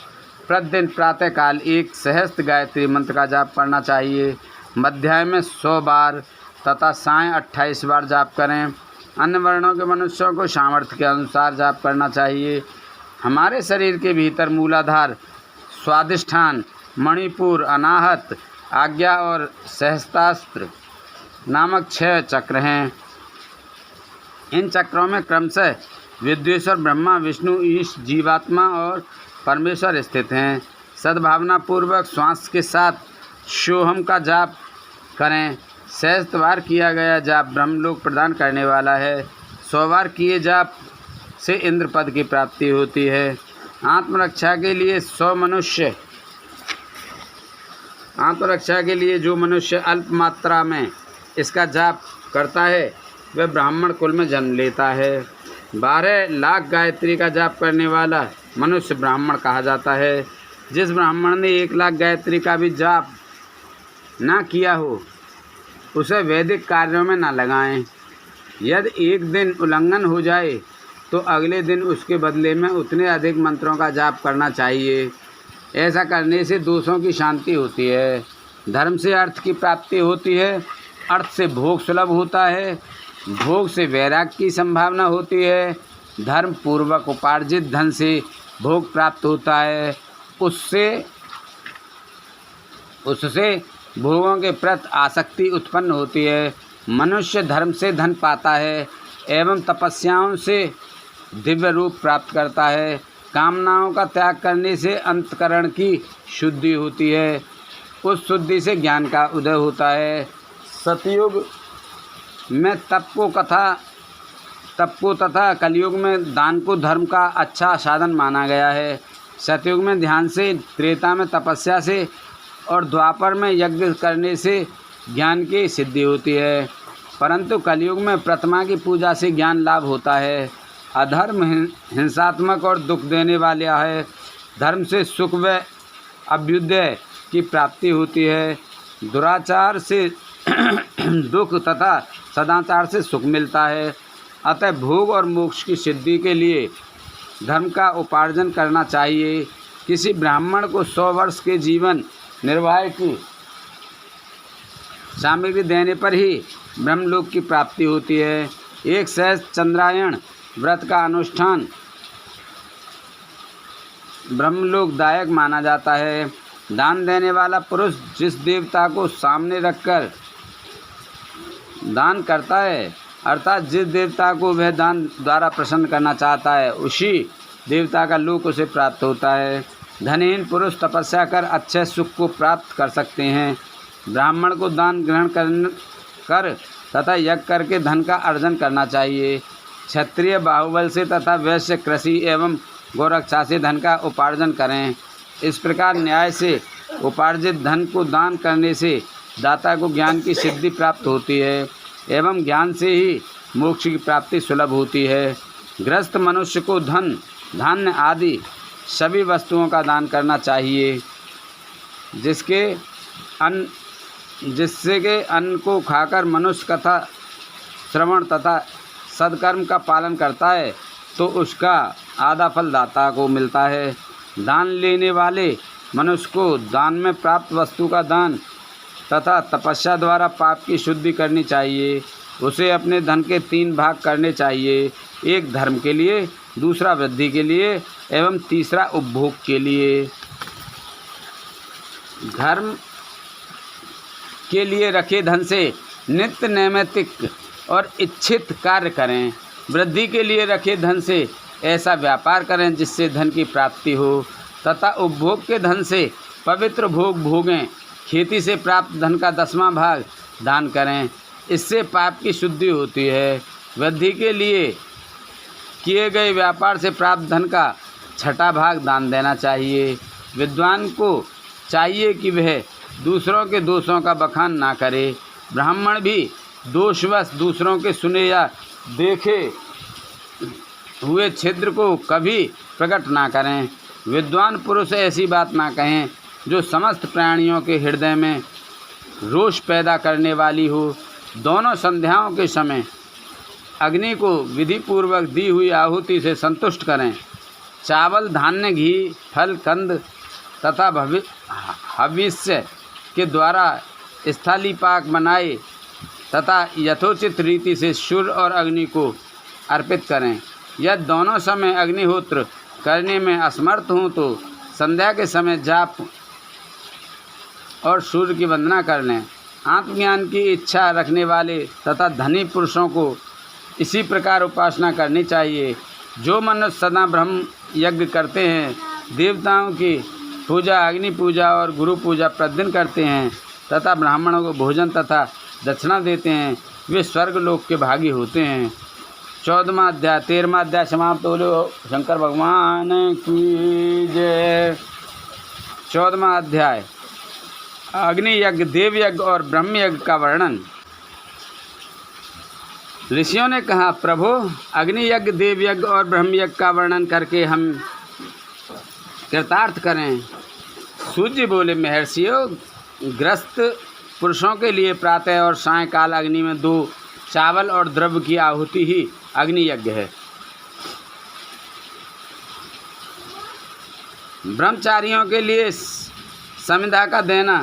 प्रतिदिन प्रातःकाल 1 सहस्त्र गायत्री मंत्र का जाप करना चाहिए। मध्याह्न में 100 बार तथा सायं 28 बार जाप करें। अन्य वर्णों के मनुष्यों को सामर्थ्य के अनुसार जाप करना चाहिए। हमारे शरीर के भीतर मूलाधार, स्वादिष्ठान, मणिपुर, अनाहत, आज्ञा और सहस्त्रास्त्र नामक 6 चक्र हैं। इन चक्रों में क्रमशः विद्वेश्वर, ब्रह्मा, विष्णु, ईश, जीवात्मा और परमेश्वर स्थित हैं। सद्भावना पूर्वक श्वास के साथ सोहम का जाप करें। सहस्त्र बार किया गया जाप ब्रह्मलोक प्रदान करने वाला है। 100 बार किए जाप से इंद्र पद की प्राप्ति होती है। आत्मरक्षा के लिए जो मनुष्य अल्प मात्रा में इसका जाप करता है वह ब्राह्मण कुल में जन्म लेता है। 12 लाख गायत्री का जाप करने वाला मनुष्य ब्राह्मण कहा जाता है। जिस ब्राह्मण ने 1 लाख गायत्री का भी जाप ना किया हो उसे वैदिक कार्यों में ना लगाएं। यदि एक दिन उल्लंघन हो जाए तो अगले दिन उसके बदले में उतने अधिक मंत्रों का जाप करना चाहिए। ऐसा करने से दोषों की शांति होती है, धर्म से अर्थ की प्राप्ति होती है, अर्थ से भोग सुलभ होता है, भोग से वैराग्य की संभावना होती है, धर्म पूर्वक उपार्जित धन से भोग प्राप्त होता है, उससे भोगों के प्रति आसक्ति उत्पन्न होती है। मनुष्य धर्म से धन पाता है एवं तपस्याओं से दिव्य रूप प्राप्त करता है। कामनाओं का त्याग करने से अंतकरण की शुद्धि होती है, उस शुद्धि से ज्ञान का उदय होता है। सतयुग में तप को तथा कलयुग में दान को धर्म का अच्छा साधन माना गया है। सतयुग में ध्यान से, त्रेता में तपस्या से और द्वापर में यज्ञ करने से ज्ञान की सिद्धि होती है, परंतु कलयुग में प्रतिमा की पूजा से ज्ञान लाभ होता है। अधर्म हिंसात्मक और दुख देने वाला है, धर्म से सुख व अभ्युदय की प्राप्ति होती है। दुराचार से दुख तथा सदाचार से सुख मिलता है। अतः भोग और मोक्ष की सिद्धि के लिए धर्म का उपार्जन करना चाहिए। किसी ब्राह्मण को 100 वर्ष के जीवन निर्वाह की सामग्री देने पर ही ब्रह्मलोक की प्राप्ति होती है। एक सहज चंद्रायण व्रत का अनुष्ठान ब्रह्मलोकदायक माना जाता है। दान देने वाला पुरुष जिस देवता को सामने रखकर दान करता है, अर्थात जिस देवता को वह दान द्वारा प्रसन्न करना चाहता है, उसी देवता का लोक उसे प्राप्त होता है। धनहीन पुरुष तपस्या कर अच्छे सुख को प्राप्त कर सकते हैं। ब्राह्मण को दान ग्रहण कर तथा यज्ञ करके धन का अर्जन करना चाहिए। क्षत्रिय बाहुबल से तथा वैश्य कृषि एवं गोरक्षा से धन का उपार्जन करें। इस प्रकार न्याय से उपार्जित धन को दान करने से दाता को ज्ञान की सिद्धि प्राप्त होती है एवं ज्ञान से ही मोक्ष की प्राप्ति सुलभ होती है। गृहस्थ मनुष्य को धन, धान्य आदि सभी वस्तुओं का दान करना चाहिए। जिससे के अन्न को खाकर मनुष्य कथा श्रवण तथा सदकर्म का पालन करता है तो उसका आधा फल दाता को मिलता है। दान लेने वाले मनुष्य को दान में प्राप्त वस्तु का दान तथा तपस्या द्वारा पाप की शुद्धि करनी चाहिए। उसे अपने धन के 3 भाग करने चाहिए, एक धर्म के लिए, दूसरा वृद्धि के लिए एवं तीसरा उपभोग के लिए। धर्म के लिए रखे धन से नित्य नैमित्तिक और इच्छित कार्य करें। वृद्धि के लिए रखे धन से ऐसा व्यापार करें जिससे धन की प्राप्ति हो तथा उपभोग के धन से पवित्र भोग भोगें। खेती से प्राप्त धन का 10वां भाग दान करें, इससे पाप की शुद्धि होती है। वृद्धि के लिए किए गए व्यापार से प्राप्त धन का 6वां भाग दान देना चाहिए। विद्वान को चाहिए कि वह दूसरों के दोषों का बखान ना करे। ब्राह्मण भी दोषवश दूसरों के सुने या देखे हुए छिद्र को कभी प्रकट ना करें। विद्वान पुरुष ऐसी बात ना कहें जो समस्त प्राणियों के हृदय में रोष पैदा करने वाली हो। दोनों संध्याओं के समय अग्नि को विधिपूर्वक दी हुई आहुति से संतुष्ट करें। चावल, धान्य, घी, फल, कंद तथा हविष्य के द्वारा स्थली पाक बनाए तथा यथोचित रीति से सूर्य और अग्नि को अर्पित करें। यदि दोनों समय अग्निहोत्र करने में असमर्थ हों तो संध्या के समय जाप और सूर्य की वंदना कर लें। आत्मज्ञान की इच्छा रखने वाले तथा धनी पुरुषों को इसी प्रकार उपासना करनी चाहिए। जो मनुष्य सदा ब्रह्म यज्ञ करते हैं, देवताओं की पूजा, अग्नि पूजा और गुरु पूजा प्रतिदिन करते हैं तथा ब्राह्मणों को भोजन तथा दक्षिणा देते हैं, वे स्वर्ग लोक के भागी होते हैं। 14वां अध्याय 13वां अध्याय समाप्त हो। शंकर भगवान की जय। 14वां अध्याय अग्नि यज्ञ, देव यज्ञ और ब्रह्म यज्ञ का वर्णन। ऋषियों ने कहा, प्रभु, अग्नि यज्ञ, देव यज्ञ और ब्रह्म यज्ञ का वर्णन करके हम कृतार्थ करें। सूर्य बोले, महर्षियों, ग्रस्त पुरुषों के लिए प्रातः और सायंकाल अग्नि में 2 चावल और द्रव्य की आहुति ही अग्नि यज्ञ है। ब्रह्मचारियों के लिए समिधा का देना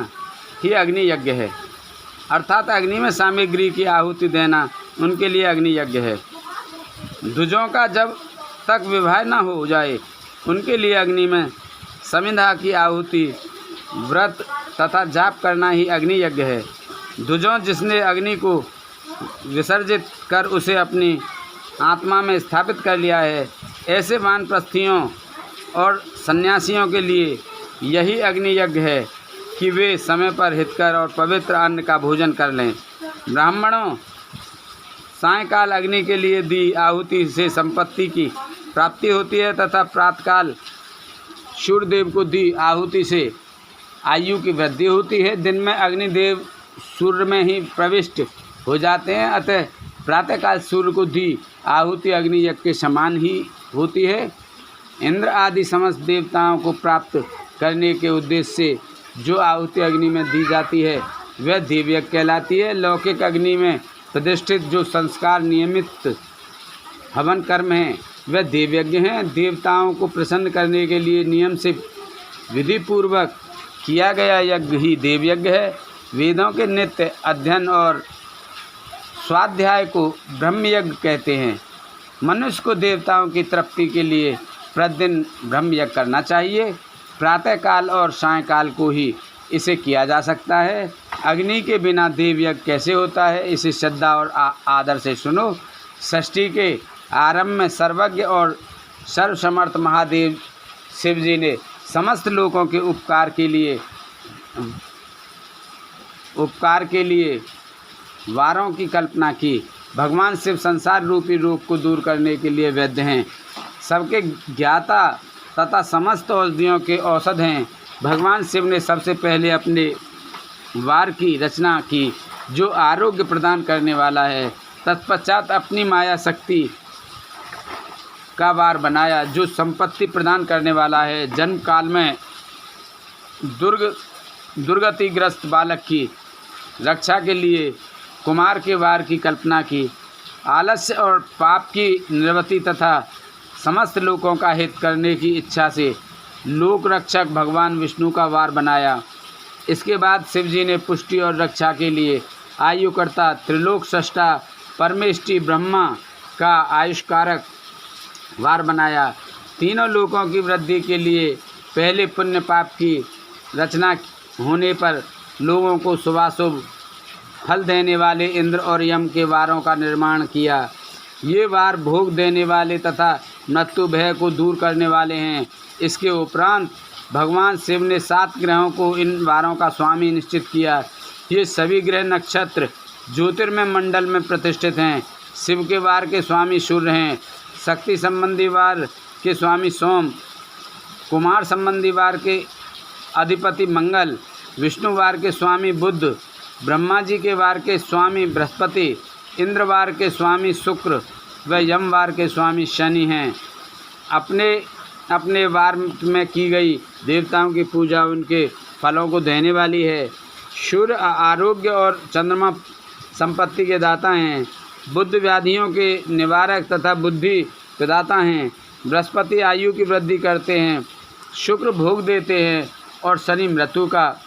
ही अग्नि यज्ञ है, अर्थात अग्नि में सामग्री की आहुति देना उनके लिए अग्नि यज्ञ है। द्विजों का जब तक विवाह न हो जाए उनके लिए अग्नि में समिधा की आहुति, व्रत तथा जाप करना ही अग्नि यज्ञ है। द्विजों जिसने अग्नि को विसर्जित कर उसे अपनी आत्मा में स्थापित कर लिया है, ऐसे वानप्रस्थियों और सन्यासियों के लिए यही अग्नि यज्ञ है कि वे समय पर हितकर और पवित्र अन्न का भोजन कर लें। ब्राह्मणों, सायंकाल अग्नि के लिए दी आहुति से संपत्ति की प्राप्ति होती है तथा प्रातःकाल सूर्यदेव को दी आहुति से आयु की वृद्धि होती है। दिन में अग्निदेव सूर्य में ही प्रविष्ट हो जाते हैं, अतः प्रातःकाल सूर्य को दी आहुति अग्नि यज्ञ के समान ही होती है। इंद्र आदि समस्त देवताओं को प्राप्त करने के उद्देश्य से जो आहुति अग्नि में दी जाती है वह देवयज्ञ कहलाती है। लौकिक अग्नि में प्रतिष्ठित जो संस्कार नियमित हवन कर्म हैं वह देवयज्ञ हैं। देवताओं को प्रसन्न करने के लिए नियम से विधि पूर्वक किया गया यज्ञ ही देवयज्ञ है। वेदों के नित्य अध्ययन और स्वाध्याय को ब्रह्मयज्ञ कहते हैं। मनुष्य को देवताओं की तृप्ति के लिए प्रतिदिन ब्रह्मयज्ञ करना चाहिए। प्रातःकाल और सायंकाल को ही इसे किया जा सकता है। अग्नि के बिना देवयज्ञ कैसे होता है, इसे श्रद्धा और आदर से सुनो। षष्ठी के आरंभ में सर्वज्ञ और सर्वसमर्थ महादेव शिव जी ने समस्त लोगों के उपकार के लिए वारों की कल्पना की। भगवान शिव संसार रूपी रोग को दूर करने के लिए वैद्य हैं, सबके ज्ञाता तथा समस्त औषधियों के औषध हैं। भगवान शिव ने सबसे पहले अपने वार की रचना की जो आरोग्य प्रदान करने वाला है। तत्पश्चात अपनी माया शक्ति का वार बनाया जो संपत्ति प्रदान करने वाला है। जन्म काल में दुर्गतिग्रस्त बालक की रक्षा के लिए कुमार के वार की कल्पना की। आलस्य और पाप की निवृत्ति तथा समस्त लोगों का हित करने की इच्छा से लोक रक्षक भगवान विष्णु का वार बनाया। इसके बाद शिव जी ने पुष्टि और रक्षा के लिए आयुकर्ता त्रिलोक सृष्टा परमेष्टि ब्रह्मा का आयुष्कारक वार बनाया। तीनों लोकों की वृद्धि के लिए पहले पुण्य पाप की रचना होने पर लोगों को शुभाशुभ फल देने वाले इंद्र और यम के वारों का निर्माण किया। ये वार भोग देने वाले तथा मृत्यु भय को दूर करने वाले हैं। इसके उपरांत भगवान शिव ने 7 ग्रहों को इन वारों का स्वामी निश्चित किया। ये सभी ग्रह नक्षत्र ज्योतिर्मय मंडल में प्रतिष्ठित हैं। शिव के वार के स्वामी सूर्य हैं, शक्ति संबंधी वार के स्वामी सोम, कुमार संबंधी वार के अधिपति मंगल, विष्णु वार के स्वामी बुध, ब्रह्मा जी के वार के स्वामी बृहस्पति, इंद्र वार के स्वामी शुक्र व यम वार के स्वामी शनि हैं। अपने अपने वार में की गई देवताओं की पूजा उनके फलों को देने वाली है। सूर्य आरोग्य और चंद्रमा संपत्ति के दाता हैं। बुध व्याधियों के निवारक तथा बुद्धि प्रदाता हैं। बृहस्पति आयु की वृद्धि करते हैं। शुक्र भोग देते हैं और शनि मृत्यु का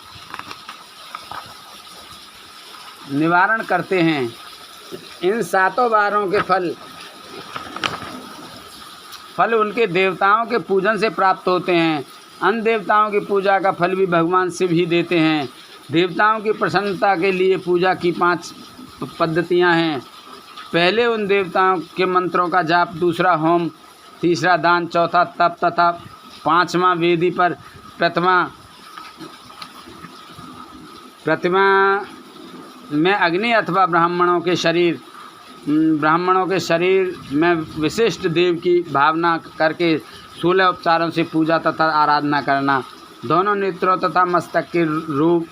निवारण करते हैं। इन 7 वारों के फल उनके देवताओं के पूजन से प्राप्त होते हैं। अन्य देवताओं की पूजा का फल भी भगवान शिव ही देते हैं। देवताओं की प्रसन्नता के लिए पूजा की 5 पद्धतियां हैं। पहले उन देवताओं के मंत्रों का जाप, दूसरा होम, तीसरा दान, चौथा तप तथा 5वां वेदी पर प्रतिमा में अग्नि अथवा ब्राह्मणों के शरीर में विशिष्ट देव की भावना करके 16 उपचारों से पूजा तथा आराधना करना। दोनों नेत्रों तथा मस्तक के रूप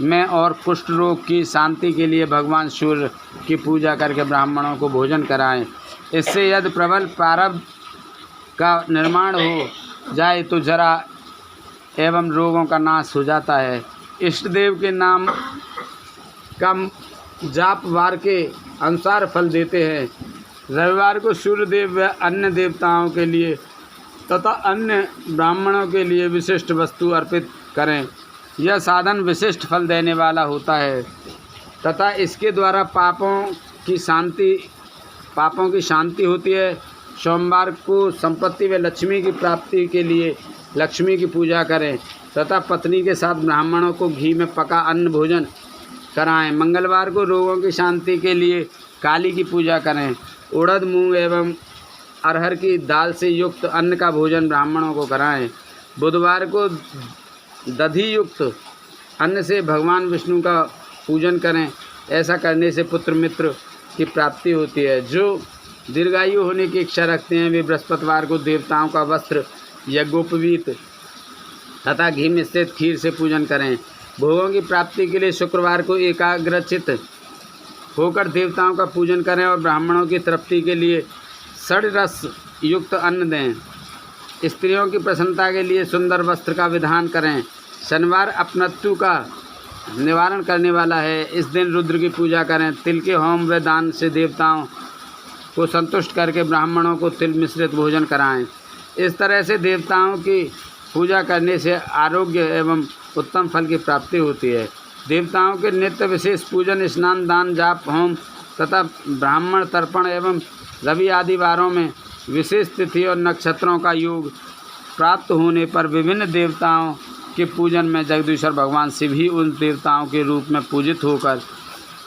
में और कुष्ठ रोग की शांति के लिए भगवान सूर्य की पूजा करके ब्राह्मणों को भोजन कराएं। इससे यदि प्रबल प्रारब्ध का निर्माण हो जाए तो जरा एवं रोगों का नाश हो जाता है। इष्ट देव के नाम का जाप वार के अनुसार फल देते हैं। रविवार को सूर्य देव व अन्य देवताओं के लिए तथा अन्य ब्राह्मणों के लिए विशिष्ट वस्तु अर्पित करें। यह साधन विशिष्ट फल देने वाला होता है तथा इसके द्वारा पापों की शांति होती है। सोमवार को संपत्ति व लक्ष्मी की प्राप्ति के लिए लक्ष्मी की पूजा करें तथा पत्नी के साथ ब्राह्मणों को घी में पका अन्न भोजन कराएं। मंगलवार को रोगों की शांति के लिए काली की पूजा करें। उड़द, मूंग एवं अरहर की दाल से युक्त अन्न का भोजन ब्राह्मणों को कराएं। बुधवार को दधि युक्त अन्न से भगवान विष्णु का पूजन करें। ऐसा करने से पुत्र मित्र की प्राप्ति होती है। जो दीर्घायु होने की इच्छा रखते हैं वे बृहस्पतिवार को देवताओं का वस्त्र, यज्ञोपवीत तथा घी मिश्रित खीर से पूजन करें। भोगों की प्राप्ति के लिए शुक्रवार को एकाग्रचित होकर देवताओं का पूजन करें और ब्राह्मणों की तृप्ति के लिए षड्रस युक्त अन्न दें। स्त्रियों की प्रसन्नता के लिए सुंदर वस्त्र का विधान करें। शनिवार अपनत्व का निवारण करने वाला है। इस दिन रुद्र की पूजा करें। तिल के होम व दान से देवताओं को संतुष्ट करके ब्राह्मणों को तिल मिश्रित भोजन कराएं। इस तरह से देवताओं की पूजा करने से आरोग्य एवं उत्तम फल की प्राप्ति होती है। देवताओं के नित्य विशेष पूजन, स्नान, दान, जाप, होम तथा ब्राह्मण तर्पण एवं रवि आदि वारों में विशेष तिथि और नक्षत्रों का योग प्राप्त होने पर विभिन्न देवताओं के पूजन में जगदीश्वर भगवान शिव ही उन देवताओं के रूप में पूजित होकर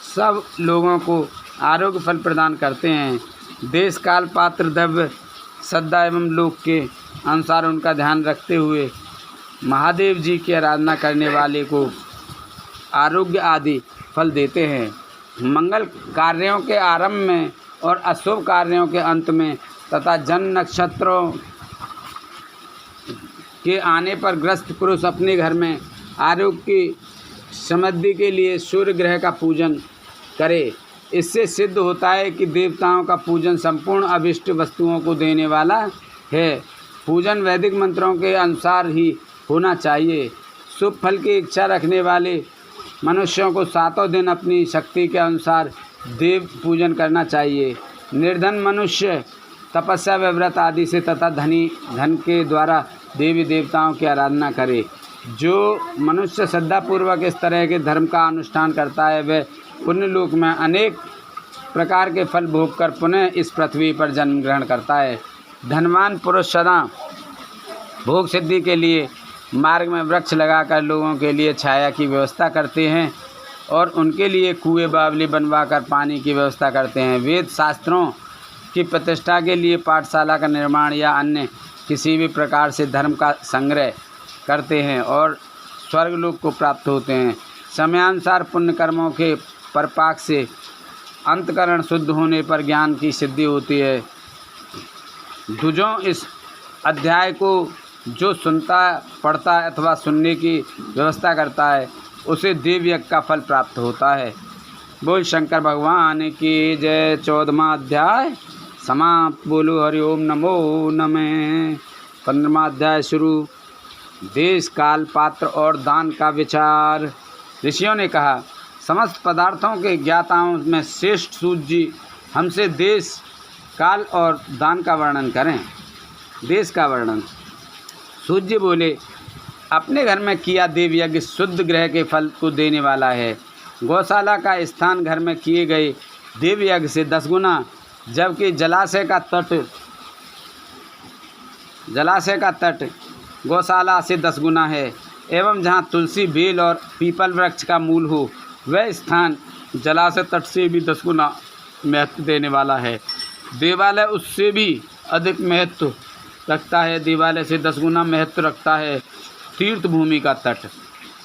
सब लोगों को आरोग्य फल प्रदान करते हैं। देश, काल, पात्र, द्रव्य, श्रद्धा एवं लोक के अनुसार उनका ध्यान रखते हुए महादेव जी की आराधना करने वाले को आरोग्य आदि फल देते हैं। मंगल कार्यों के आरंभ में और अशुभ कार्यों के अंत में तथा जन्म नक्षत्रों के आने पर ग्रस्त पुरुष अपने घर में आरोग्य की समृद्धि के लिए सूर्य ग्रह का पूजन करे। इससे सिद्ध होता है कि देवताओं का पूजन संपूर्ण अभिष्ट वस्तुओं को देने वाला है। पूजन वैदिक मंत्रों के अनुसार ही होना चाहिए। शुभ फल की इच्छा रखने वाले मनुष्यों को 7 दिन अपनी शक्ति के अनुसार देव पूजन करना चाहिए। निर्धन मनुष्य तपस्या व व्रत आदि से तथा धन के द्वारा देवी देवताओं की आराधना करे। जो मनुष्य श्रद्धापूर्वक इस तरह के धर्म का अनुष्ठान करता है वह पुण्य लोक में अनेक प्रकार के फल भोग कर पुनः इस पृथ्वी पर जन्म ग्रहण करता है। धनवान पुरुष सदा भोग सिद्धि के लिए मार्ग में वृक्ष लगाकर लोगों के लिए छाया की व्यवस्था करते हैं और उनके लिए कुएं बावली बनवाकर पानी की व्यवस्था करते हैं। वेद शास्त्रों की प्रतिष्ठा के लिए पाठशाला का निर्माण या अन्य किसी भी प्रकार से धर्म का संग्रह करते हैं और स्वर्गलोक को प्राप्त होते हैं। समयानुसार पुण्य कर्मों के परपाक से अंतकरण शुद्ध होने पर ज्ञान की सिद्धि होती है। दुजों इस अध्याय को जो सुनता, पढ़ता अथवा सुनने की व्यवस्था करता है उसे देव यज्ञ का फल प्राप्त होता है। बोल शंकर भगवान की जय। 14वां अध्याय समाप्त। बोलो हरि ओम नमो नमः। 15वां अध्याय शुरू। देश, काल, पात्र और दान का विचार। ऋषियों ने कहा, समस्त पदार्थों के ज्ञाताओं में श्रेष्ठ सूत जी हमसे देश, काल और दान का वर्णन करें। देश का वर्णन। सूत जी बोले, अपने घर में किया देव यज्ञ शुद्ध ग्रह के फल को देने वाला है। गौशाला का स्थान घर में किए गए देव यज्ञ से 10 गुना, जबकि जलाशय का तट गौशाला से 10 गुना है। एवं जहाँ तुलसी, बेल और पीपल वृक्ष का मूल हो वह स्थान जलाशय तट से भी 10 गुना महत्व देने वाला है। देवालय उससे भी अधिक महत्व रखता है। देवालय से 10 गुना महत्व रखता है तीर्थ भूमि का तट।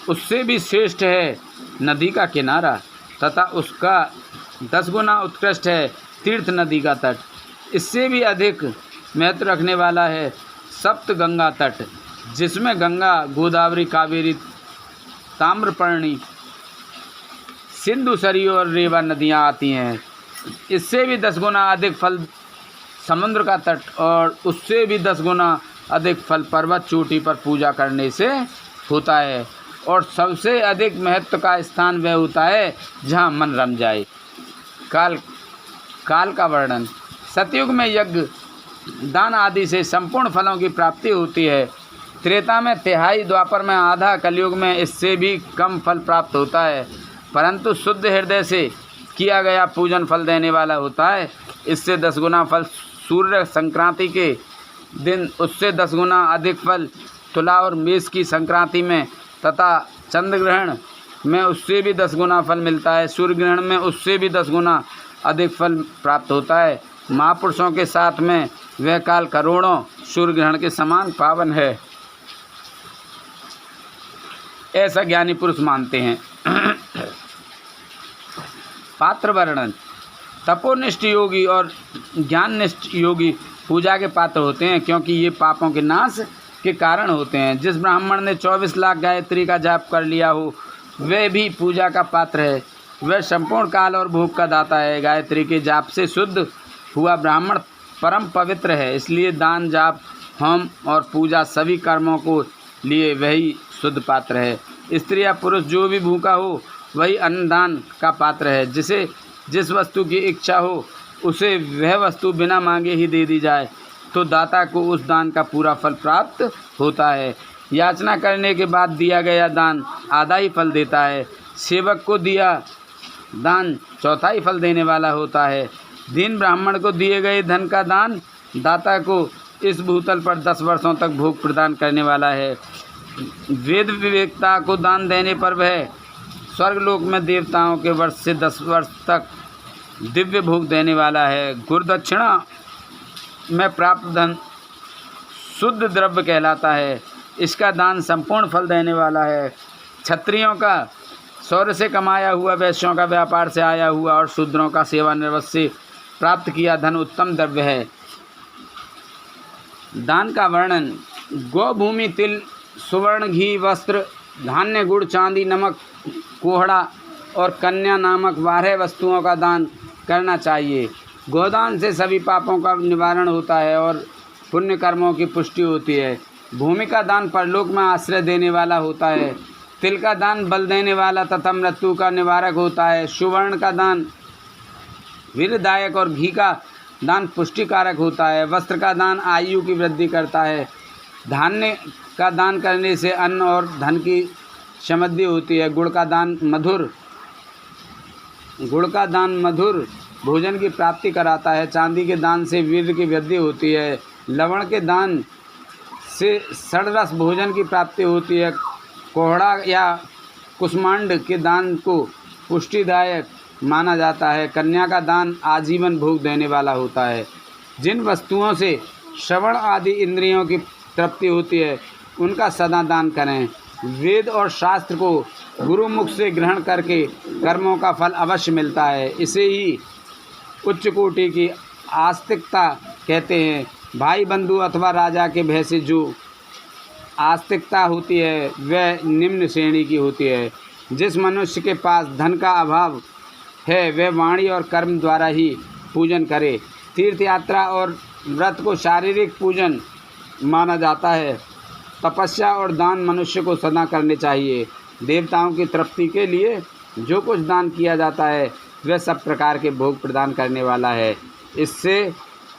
उससे भी श्रेष्ठ है नदी का किनारा तथा उसका 10 गुना उत्कृष्ट है तीर्थ नदी का तट। इससे भी अधिक महत्व रखने वाला है सप्त गंगा तट, जिसमें गंगा, गोदावरी, कावेरी, ताम्रपर्णी, सिंधु, सरयू और रेवा नदियाँ आती हैं। इससे भी 10 गुना अधिक फल समुद्र का तट और उससे भी 10 गुना अधिक फल पर्वत चोटी पर पूजा करने से होता है। और सबसे अधिक महत्व का स्थान वह होता है जहाँ मन रम जाए। काल का वर्णन। सतयुग में यज्ञ, दान आदि से संपूर्ण फलों की प्राप्ति होती है। त्रेता में तिहाई, द्वापर में आधा, कलयुग में इससे भी कम फल प्राप्त होता है, परंतु शुद्ध हृदय से किया गया पूजन फल देने वाला होता है। इससे 10 गुना फल सूर्य संक्रांति के दिन, उससे 10 गुना अधिक फल तुला और मेष की संक्रांति में तथा चंद्र ग्रहण में उससे भी 10 गुना फल मिलता है। सूर्य ग्रहण में उससे भी 10 गुना अधिक फल प्राप्त होता है। महापुरुषों के साथ में वह काल करोड़ों सूर्य ग्रहण के समान पावन है, ऐसा ज्ञानी पुरुष मानते हैं। पात्र वर्णन। तपोनिष्ठ योगी और ज्ञाननिष्ठ योगी पूजा के पात्र होते हैं, क्योंकि ये पापों के नाश के कारण होते हैं। जिस ब्राह्मण ने 24 लाख गायत्री का जाप कर लिया हो वह भी पूजा का पात्र है। वह संपूर्ण काल और भोग का दाता है। गायत्री के जाप से शुद्ध हुआ ब्राह्मण परम पवित्र है। इसलिए दान, जाप, होम और पूजा सभी कर्मों को लिए वही शुद्ध पात्र है। स्त्री या पुरुष जो भी भूखा हो वही अन्नदान का पात्र है। जिसे जिस वस्तु की इच्छा हो उसे वह वस्तु बिना मांगे ही दे दी जाए तो दाता को उस दान का पूरा फल प्राप्त होता है। याचना करने के बाद दिया गया दान आधा ही फल देता है। सेवक को दिया दान चौथाई फल देने वाला होता है। दीन ब्राह्मण को दिए गए धन का दान दाता को इस भूतल पर 10 वर्षों तक भोग प्रदान करने वाला है। वेद विवेकता को दान देने पर वह स्वर्गलोक में देवताओं के वर्ष से 10 वर्ष तक दिव्य भोग देने वाला है। गुरुदक्षिणा में प्राप्त धन शुद्ध द्रव्य कहलाता है। इसका दान संपूर्ण फल देने वाला है। क्षत्रियों का शौर्य से कमाया हुआ, वैश्यों का व्यापार से आया हुआ और शूद्रों का सेवानिवृत्त से प्राप्त किया धन उत्तम द्रव्य है। दान का वर्णन। गौ, भूमि, तिल, सुवर्ण, घी, वस्त्र, धान्य, गुड़, चांदी, नमक, कोहड़ा और कन्या नामक 12 वस्तुओं का दान करना चाहिए। गोदान से सभी पापों का निवारण होता है और पुण्य कर्मों की पुष्टि होती है। भूमि का दान परलोक में आश्रय देने वाला होता है। तिल का दान बल देने वाला तथा मृत्यु का निवारक होता है। सुवर्ण का दान वीरदायक और घी का दान पुष्टिकारक होता है। वस्त्र का दान आयु की वृद्धि करता है। धान्य का दान करने से अन्न और धन की समृद्धि होती है। गुड़ का दान मधुर भोजन की प्राप्ति कराता है। चांदी के दान से वीर्य की वृद्धि होती है। लवण के दान से षडरस भोजन की प्राप्ति होती है। कोहड़ा या कुष्मांड के दान को पुष्टिदायक माना जाता है। कन्या का दान आजीवन भोग देने वाला होता है। जिन वस्तुओं से श्रवण आदि इंद्रियों की तृप्ति होती है उनका सदा दान करें। वेद और शास्त्र को गुरुमुख से ग्रहण करके कर्मों का फल अवश्य मिलता है। इसे ही उच्च कोटि की आस्तिकता कहते हैं। भाई बंधु अथवा राजा के भय से जो आस्तिकता होती है वह निम्न श्रेणी की होती है। जिस मनुष्य के पास धन का अभाव है वह वाणी और कर्म द्वारा ही पूजन करे। तीर्थ यात्रा और व्रत को शारीरिक पूजन माना जाता है। तपस्या और दान मनुष्य को सदा करने चाहिए। देवताओं की तृप्ति के लिए जो कुछ दान किया जाता है वह सब प्रकार के भोग प्रदान करने वाला है। इससे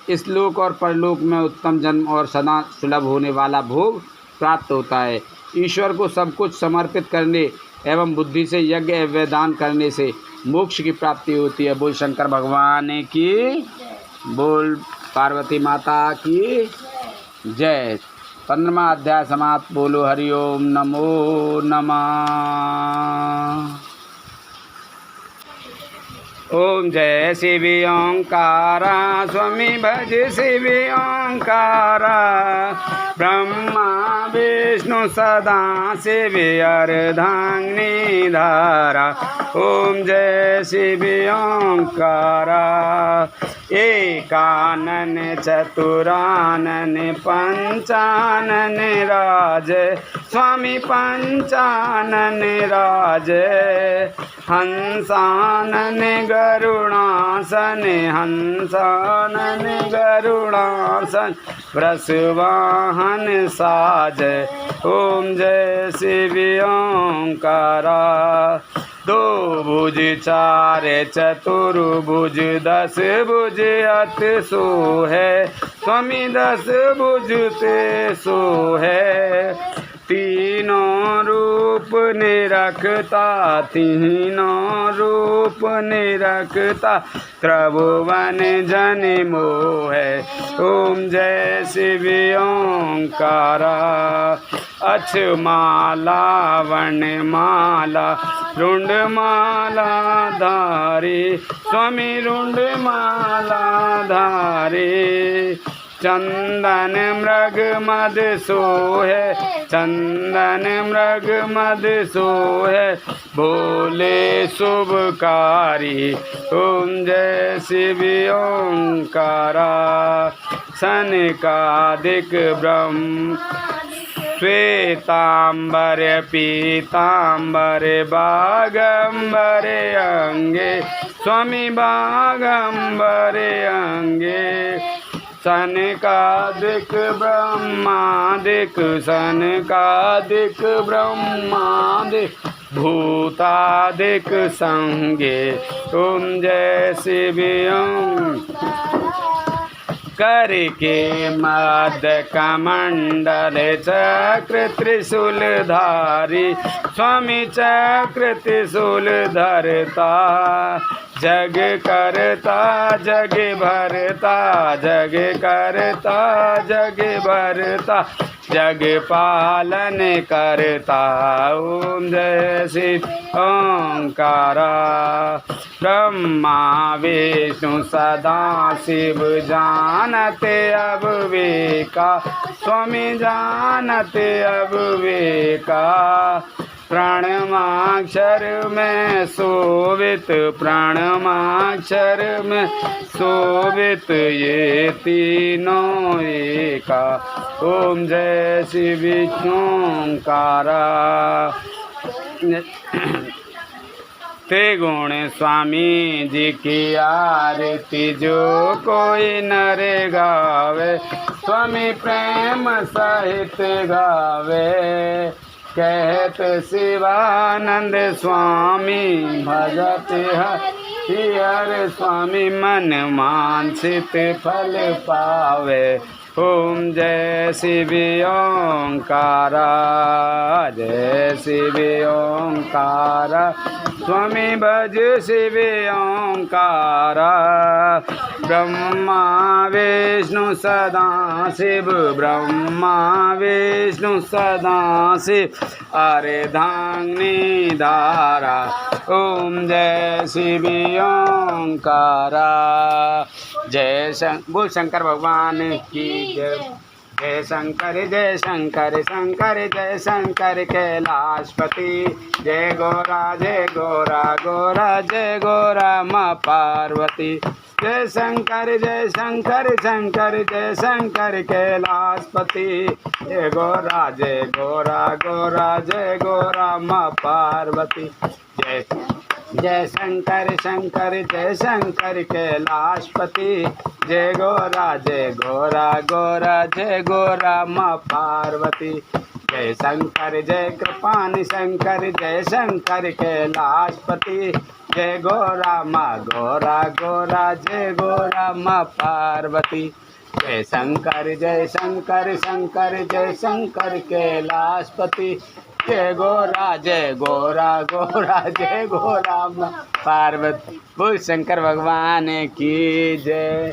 इस लोक और परलोक में उत्तम जन्म और सदा सुलभ होने वाला भोग प्राप्त होता है। ईश्वर को सब कुछ समर्पित करने एवं बुद्धि से यज्ञ एवं दान करने से मोक्ष की प्राप्ति होती है। बोल शंकर भगवान की, बोल पार्वती माता की जय। 15वां अध्याय समाप्त। बोलो हरि ओम नमो नमः। ओम जय शिव ओंकारा स्वामी भज शिव ओंकारा। ब्रह्मा विष्णु सदा शिव अर्धांगिनी धारा। ओम जय शिव ओंकारा। एकानन चतुरानन पंचानन राज स्वामी पंचानन राज। हंसानन गरुणासन हंसानन गरुणासन वृषवाहन साज। ओम जय शिव ओंकारा। दो भुज चार चतुर्भुज 10 भुज अत सो है स्वामी 10 भुज ते सो है। तीनों रूप निरखता तीनों रूप निरखता त्रिभुवन जन मोह। ओम जय शिव ओंकारा। अक्षमाला वनमाला रुंडमाला धारी स्वामी रुंडमाला धारी। चंदन मृग मद सोहे चंदन मृग मद सोहे भोले शुभकारी। ओम जय शिव ओंकारा। सनकादिक ब्रह्म श्वेतांबर पीतांबर बागंबर अंगे स्वामी बागंबर अंगे। सनकादिक ब्रह्मादिक सनकादिक ब्रह्मादिक भूतादिक संगे तुम जय शिव करके मद कमंडल चक्र त्रिशूलधारी स्वामी चक्र त्रिशूल धरता जग करता जग भरता जग करता जग भरता जग पालन करता ओम जय शिव ओंकारा ब्रह्मा विष्णु सदा शिव जानते अब वेका स्वामी जानते अब वेका प्रणमाक्षर में शोभित प्रणमाक्षर में शोभित ये तीनों एका ओम जय श्री विष्णुकारा त्रिगुण स्वामी जी की आरती जो कोई नर गावे स्वामी प्रेम सहित गावे कहत शिवानंद स्वामी भजत हर स्वामी मन मानसित फल पावे ओम जय शिव ओंकारा जय शिव ओंकारा स्वामी भज शिव ओंकारा ब्रह्मा विष्णु सदा शिव ब्रह्मा विष्णु सदा शिव अर्धांगिनी धारा ओम जय शिव ओंकारा जय बोल शंकर भगवान की जय जय शंकर शंकर जय शंकर कैलाशपति जय गोरा गोरा जय गोरा माँ पार्वती जय शंकर शंकर जय शंकर कैलाशपति जय गोरा गोरा जय गोरा माँ पार्वती जय शंकर जय शंकर कैलाशपति जय गोरा गोरा जय गोरा माँ पार्वती जय शंकर जय कृपानि शंकर जय शंकर कैलाशपति जय गोरा गोरा जय गोरा माँ पार्वती जय शंकर जय शंकर कैलाशपति जय गोरा जय गोरा माँ पार्वती बोल शंकर भगवान की जय।